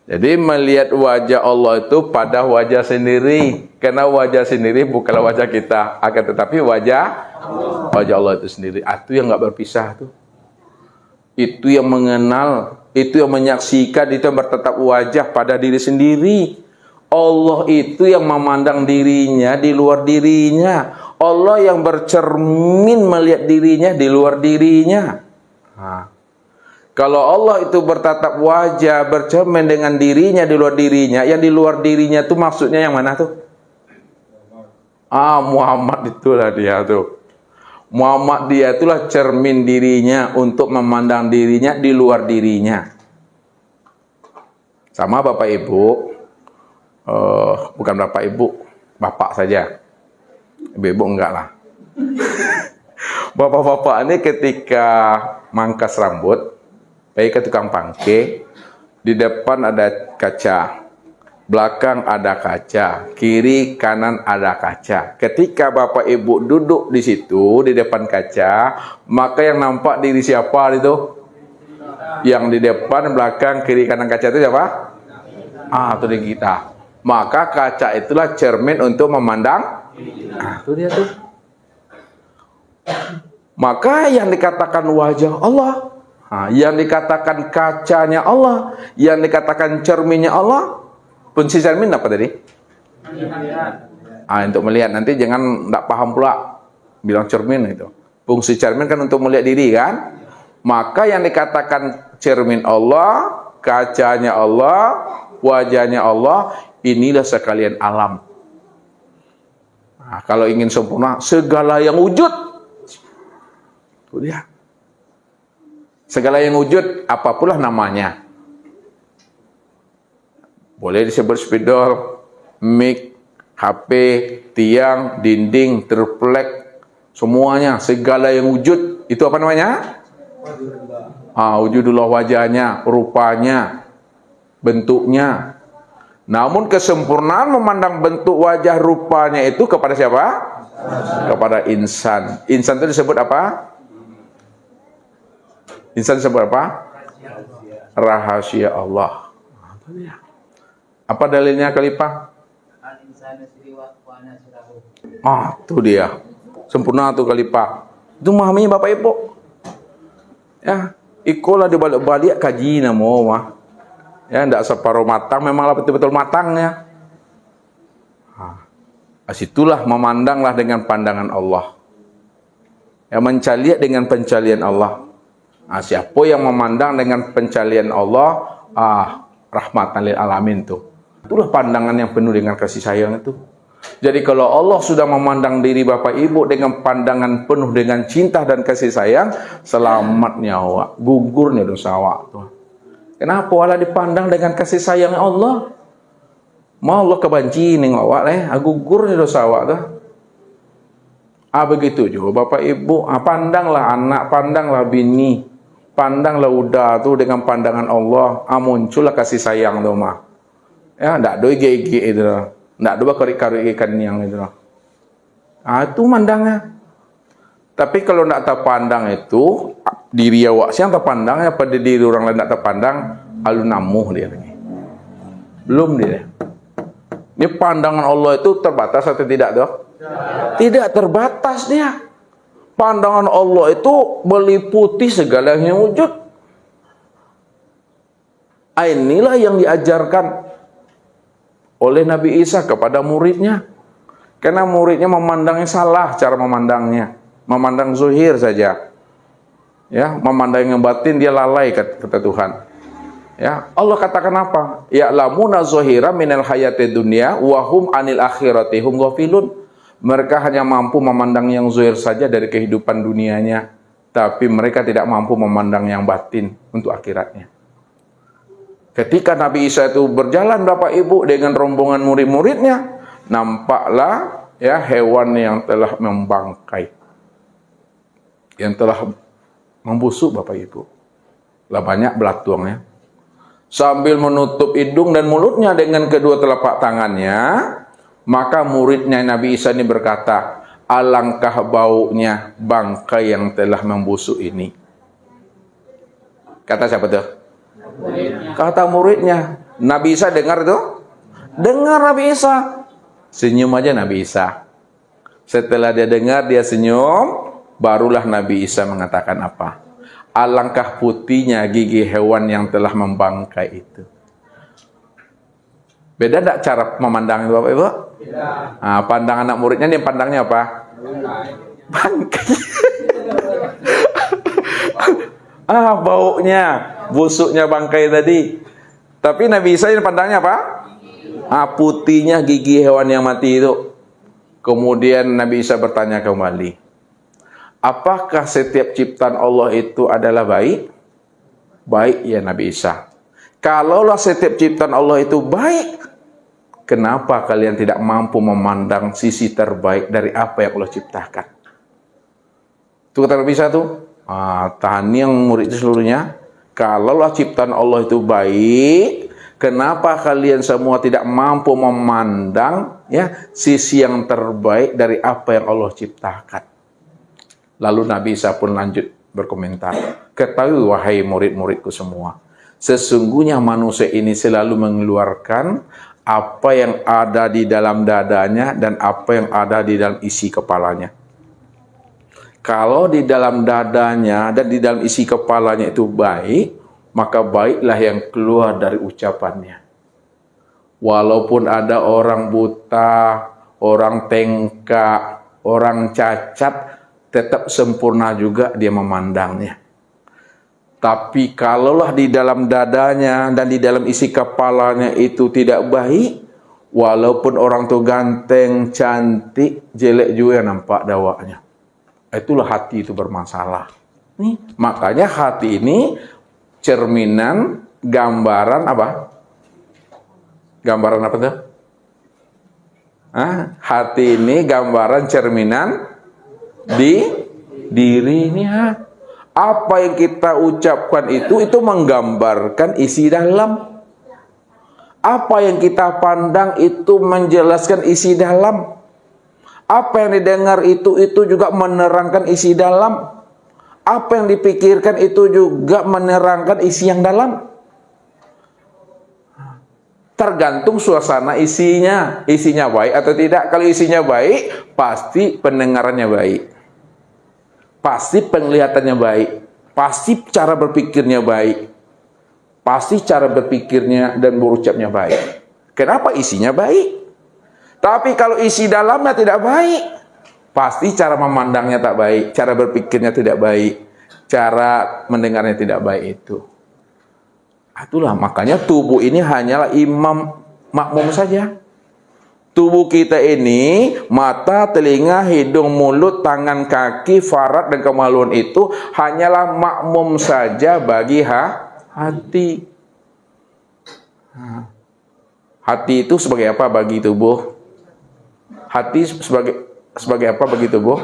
Jadi melihat wajah Allah itu pada wajah sendiri. Karena wajah sendiri bukanlah wajah kita, akan tetapi wajah Allah itu sendiri. Itu yang nggak berpisah tuh. Itu yang mengenal, itu yang menyaksikan, itu yang bertetap wajah pada diri sendiri. Allah itu yang memandang dirinya di luar dirinya. Allah yang bercermin melihat dirinya di luar dirinya. Kalau Allah itu bertatap wajah, bercermin dengan dirinya di luar dirinya, yang di luar dirinya itu maksudnya yang mana tuh? Muhammad itulah dia tuh. Muhammad dia itulah cermin dirinya untuk memandang dirinya di luar dirinya. Sama Bapak Ibu, bukan Bapak Ibu, Bapak saja. Ibu enggak lah. Bapak-bapak ini ketika mangkas rambut, baik ke tukang pangke, di depan ada kaca, belakang ada kaca, kiri kanan ada kaca. Ketika Bapak Ibu duduk di situ di depan kaca, maka yang nampak diri siapa itu? Yang di depan, belakang, kiri kanan kaca itu siapa? Itu diri kita. Maka kaca itulah cermin untuk memandang. Nah, itu dia tuh. Maka yang dikatakan wajah Allah, yang dikatakan kacanya Allah, yang dikatakan cerminnya Allah, fungsi cermin apa tadi? Untuk melihat. Nanti jangan tidak paham pula bilang cermin itu. Fungsi cermin kan untuk melihat diri kan. Maka yang dikatakan cermin Allah, kacanya Allah, wajahnya Allah, inilah sekalian alam. Kalau ingin sempurna, segala yang wujud, itu dia. Segala yang wujud, apapunlah namanya. Boleh disebut spidol, mic, HP, tiang, dinding, triplek, semuanya, segala yang wujud, itu apa namanya? Wujudullah, wajahnya, rupanya, bentuknya. Namun kesempurnaan memandang bentuk wajah rupanya itu kepada siapa? Kepada insan. Insan itu disebut apa? Insan disebut apa? Rahasia Allah. Apa dalilnya Khalifah? Itu dia. Sempurna tuh Khalifah. Itu memahaminya Bapak Ibu. Ya, ikolah dibalik-balik kaji namo mah. Ya, tidak separuh matang, memanglah betul-betul matangnya. Situlah memandanglah dengan pandangan Allah. Ya, mencaliak dengan pencalian Allah. Siapa yang memandang dengan pencalian Allah, rahmatan lil alamin tuh. Itulah pandangan yang penuh dengan kasih sayang itu. Jadi kalau Allah sudah memandang diri Bapak Ibu dengan pandangan penuh dengan cinta dan kasih sayang, selamat nyawa, gugurnya dosa awak tuh. Kenapa Allah dipandang dengan kasih sayang Allah? Mau Allah kebanci ning awak gugur ni dosa awak tu. Begitu juga Bapak Ibu, pandanglah anak, pandanglah bini, pandanglah udah tu dengan pandangan Allah, muncullah kasih sayang tu mah. Ya, ndak doi gigi itu. Ndak doi kari-kari ikan yang itu. Itu mandangnya. Tapi kalau ndak terpandang itu, diri awak siang terpandangnya pada diri orang lain ndak terpandang, alun namuh dia lagi. Belum dia. Ini pandangan Allah itu terbatas atau tidak tuh? Tidak terbatas dia. Pandangan Allah itu meliputi segala yang wujud. Inilah yang diajarkan oleh Nabi Isa kepada muridnya. Karena muridnya memandangnya salah cara memandangnya. Memandang zuhir saja. Ya, memandang yang batin dia lalai kata Tuhan. Ya, Allah katakan apa? Ya'lamuna zuhira minal hayatid dunya wa hum anil akhirati hum ghafilun. Mereka hanya mampu memandang yang zuhir saja dari kehidupan dunianya, tapi mereka tidak mampu memandang yang batin untuk akhiratnya. Ketika Nabi Isa itu berjalan Bapak Ibu dengan rombongan murid-muridnya, nampaklah ya hewan yang telah membangkai, yang telah membusuk Bapak Ibu. Lah banyak belatuangnya. Sambil menutup hidung dan mulutnya dengan kedua telapak tangannya, maka muridnya Nabi Isa ini berkata, alangkah baunya bangkai yang telah membusuk ini. Kata siapa tuh? Kata muridnya. Nabi Isa dengar itu? Dengar Nabi Isa. Senyum aja Nabi Isa. Setelah dia dengar, dia senyum, barulah Nabi Isa mengatakan apa? Alangkah putihnya gigi hewan yang telah membangkai itu. Beda tak cara memandang itu Bapak Ibu? Beda. Pandang anak muridnya, dia pandangnya apa? Bangkai. Baunya, busuknya bangkai tadi. Tapi Nabi Isa ini pandangnya apa? Putihnya gigi hewan yang mati itu. Kemudian Nabi Isa bertanya kembali, apakah setiap ciptaan Allah itu adalah baik? Baik ya Nabi Isa. Kalaulah setiap ciptaan Allah itu baik, kenapa kalian tidak mampu memandang sisi terbaik dari apa yang Allah ciptakan? Itu kata Nabi Isa tuh. Tahan yang murid itu seluruhnya. Kalaulah ciptaan Allah itu baik, kenapa kalian semua tidak mampu memandang ya sisi yang terbaik dari apa yang Allah ciptakan? Lalu Nabi Isa pun lanjut berkomentar. Ketahui wahai murid-muridku semua, sesungguhnya manusia ini selalu mengeluarkan apa yang ada di dalam dadanya dan apa yang ada di dalam isi kepalanya. Kalau di dalam dadanya dan di dalam isi kepalanya itu baik, maka baiklah yang keluar dari ucapannya. Walaupun ada orang buta, orang tengkak, orang cacat, tetap sempurna juga dia memandangnya. Tapi kalaulah di dalam dadanya dan di dalam isi kepalanya itu tidak baik, walaupun orang itu ganteng, cantik, jelek juga nampak dawanya. Itulah hati itu bermasalah. Makanya hati ini cerminan, gambaran apa? Gambaran apa tuh? Hati ini gambaran cerminan di diri ini. Apa yang kita ucapkan itu menggambarkan isi dalam. Apa yang kita pandang itu menjelaskan isi dalam. Apa yang didengar itu juga menerangkan isi dalam. Apa yang dipikirkan itu juga menerangkan isi yang dalam. Tergantung suasana isinya. Isinya baik atau tidak. Kalau isinya baik, pasti pendengarannya baik. Pasti penglihatannya baik. Pasti cara berpikirnya baik. Pasti cara berpikirnya dan berucapnya baik. Kenapa? Isinya baik. Tapi kalau isi dalamnya tidak baik, pasti cara memandangnya tak baik, cara berpikirnya tidak baik, cara mendengarnya tidak baik itu. Itulah makanya tubuh ini hanyalah imam makmum saja. Tubuh kita ini, mata, telinga, hidung, mulut, tangan, kaki, farad dan kemaluan itu hanyalah makmum saja bagi hati. Hati itu sebagai apa bagi tubuh? Hati sebagai apa bagi tubuh?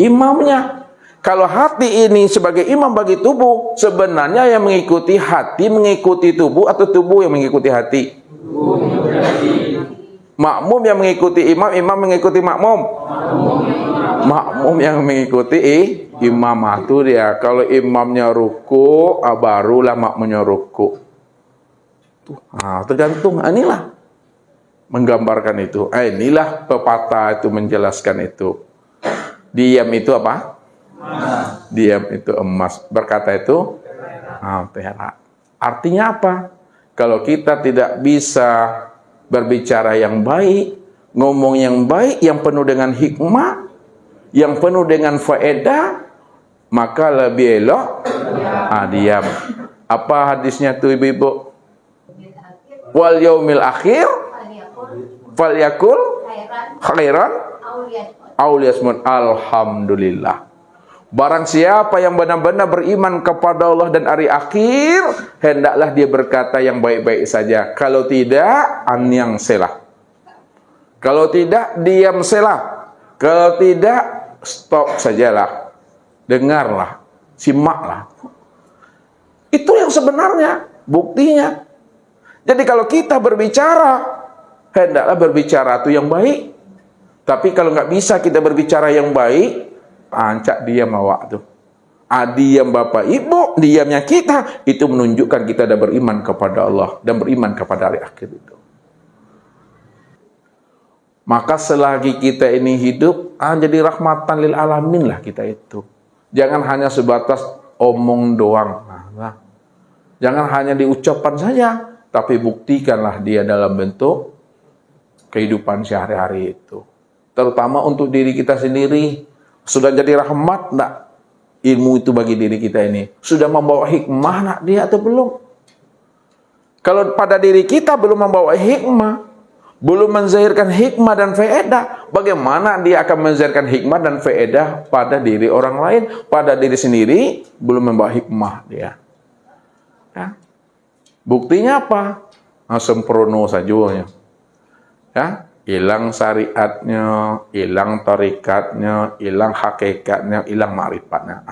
Imamnya. Kalau hati ini sebagai imam bagi tubuh, sebenarnya yang mengikuti hati mengikuti tubuh atau tubuh yang mengikuti hati? Makmum yang mengikuti imam, imam mengikuti makmum. Makmum yang mengikuti imam itu dia. Kalau imamnya ruku, barulah makmumnya ruku. Tergantung. Inilah menggambarkan itu. Inilah pepatah itu menjelaskan itu. Diam itu apa? Diam itu emas. Berkata itu perak. Artinya apa? Kalau kita tidak bisa berbicara yang baik, ngomong yang baik, yang penuh dengan hikmah, yang penuh dengan faedah, maka lebih elok diam. Apa hadisnya tuh ibu-ibu? Wal yaumil akhir falyakul khairan aw liyasmut. Alhamdulillah. Barang siapa yang benar-benar beriman kepada Allah dan hari akhir, hendaklah dia berkata yang baik-baik saja. Kalau tidak, anyang selah. Kalau tidak, diam selah. Kalau tidak, stop sajalah. Dengarlah, simaklah. Itu yang sebenarnya, buktinya. Jadi kalau kita berbicara, hendaklah berbicara itu yang baik. Tapi kalau nggak bisa kita berbicara yang baik, pancak diam awak tuh. Diam bapak ibu, diamnya kita, itu menunjukkan kita dah beriman kepada Allah dan beriman kepada hari akhir itu. Maka selagi kita ini hidup, jadi rahmatan lil alamin lah kita itu. Jangan hanya sebatas omong doang. Jangan hanya diucapkan saja, tapi buktikanlah dia dalam bentuk kehidupan sehari-hari itu. Terutama untuk diri kita sendiri. Sudah jadi rahmat enggak ilmu itu bagi diri kita ini? Sudah membawa hikmah enggak dia atau belum? Kalau pada diri kita belum membawa hikmah, belum menzahirkan hikmah dan faedah, bagaimana dia akan menzahirkan hikmah dan faedah pada diri orang lain? Pada diri sendiri belum membawa hikmah dia. Ya. Buktinya apa? Sempurna saja. Ya. Hilang syariatnya, hilang tarikatnya, hilang hakikatnya, hilang ma'rifatnya.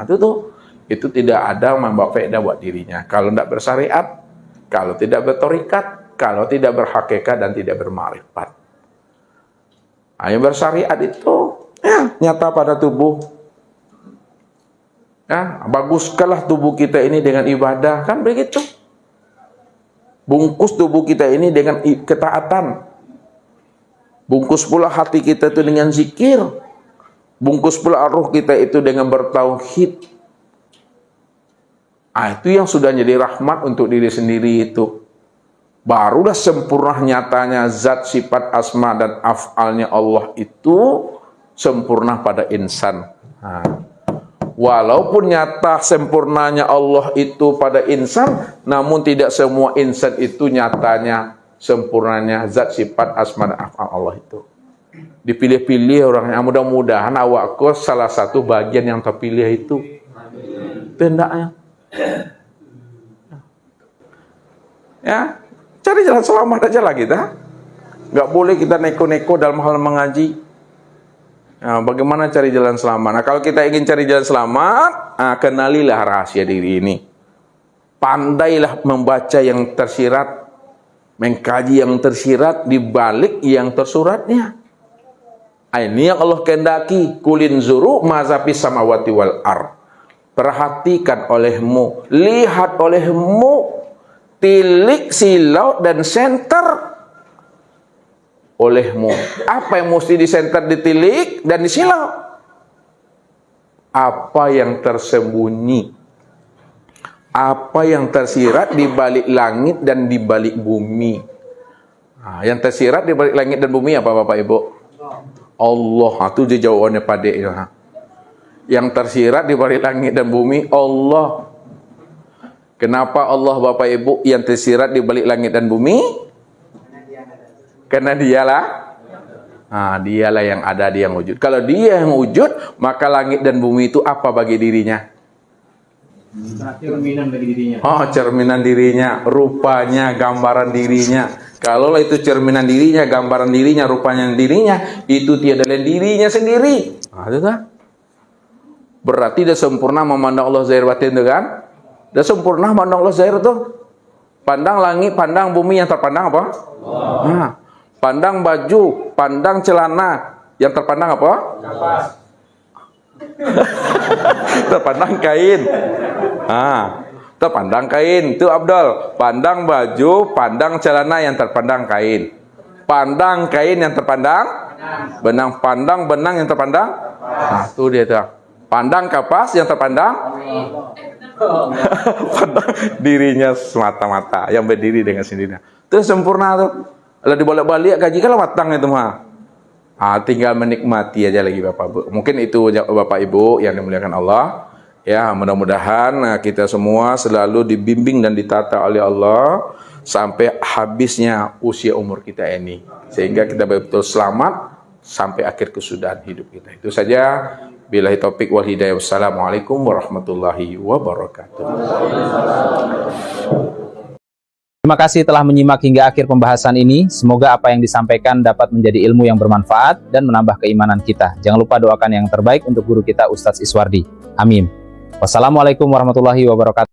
Itu tidak ada membawa faedah buat dirinya. Kalau tidak bersyariat, kalau tidak bertarikat, kalau tidak berhakikat dan tidak berma'rifat. Yang bersyariat itu nyata pada tubuh. Baguskanlah tubuh kita ini dengan ibadah, kan begitu. Bungkus tubuh kita ini dengan ketaatan. Bungkus pula hati kita itu dengan zikir. Bungkus pula roh kita itu dengan bertauhid. Itu yang sudah jadi rahmat untuk diri sendiri itu. Barulah sempurna nyatanya zat, sifat, asma, dan af'alnya Allah itu sempurna pada insan. Walaupun nyata sempurnanya Allah itu pada insan, namun tidak semua insan itu nyatanya sempurnanya zat, sifat, asma, dan af'al Allah itu. Dipilih-pilih orangnya. Mudah-mudahan awakku salah satu bagian yang terpilih itu. Tendaknya. Ya, cari jalan selamat aja lah kita. Nggak boleh kita neko-neko dalam hal mengaji. Nah, bagaimana cari jalan selamat? Nah, kalau kita ingin cari jalan selamat, kenalilah rahasia diri ini. Pandailah membaca yang tersirat, mengkaji yang tersirat di balik yang tersuratnya. Ini yang Allah kehendaki. Kulin zuru mazapis samawati wal ar. Perhatikan olehmu, lihat olehmu, tilik, silau, dan senter olehmu. Apa yang mesti disenter, ditilik, dan disilau? Apa yang tersembunyi, apa yang tersirat di balik langit dan di balik bumi. Yang tersirat di balik langit dan bumi apa Bapak Ibu? Allah. Itu dia jawabannya pada itu. Yang tersirat di balik langit dan bumi Allah. Kenapa Allah Bapak Ibu yang tersirat di balik langit dan bumi? Karena dialah dialah yang ada, dia yang wujud. Kalau dia yang wujud, maka langit dan bumi itu apa bagi dirinya? Cerminan bagi dirinya. Cerminan dirinya, rupanya, gambaran dirinya. Kalau itu cerminan dirinya, gambaran dirinya, rupanya dirinya, itu tiada lain dirinya sendiri. Itu kan? Berarti dia sempurna memandang Allah zahir batin itu kan? Dia sempurna memandang Allah zahir itu. Pandang langit, pandang bumi, yang terpandang apa? Pandang baju, pandang celana, yang terpandang apa? Kapas. Terpandang kain. Terpandang kain. Itu Abdul. Pandang baju, pandang celana, yang terpandang kain. Pandang kain yang terpandang benang. Pandang benang yang terpandang. Itu dia tuh. Pandang kapas yang terpandang pandang dirinya semata-mata, yang berdiri dengan sendirinya. Itu sempurna tuh. Kalau dibolak-balik kaji kalau matang itu mah. Tinggal menikmati aja lagi Bapak Ibu. Mungkin itu Bapak Ibu yang dimuliakan Allah. Ya, mudah-mudahan kita semua selalu dibimbing dan ditata oleh Allah sampai habisnya usia umur kita ini, sehingga kita betul-betul selamat sampai akhir kesudahan hidup kita. Itu saja. Billahi taufik wal hidayah. Wassalamualaikum warahmatullahi wabarakatuh. Terima kasih telah menyimak hingga akhir pembahasan ini. Semoga apa yang disampaikan dapat menjadi ilmu yang bermanfaat dan menambah keimanan kita. Jangan lupa doakan yang terbaik untuk guru kita Ustadz Iswardi. Amin. Wassalamualaikum warahmatullahi wabarakatuh.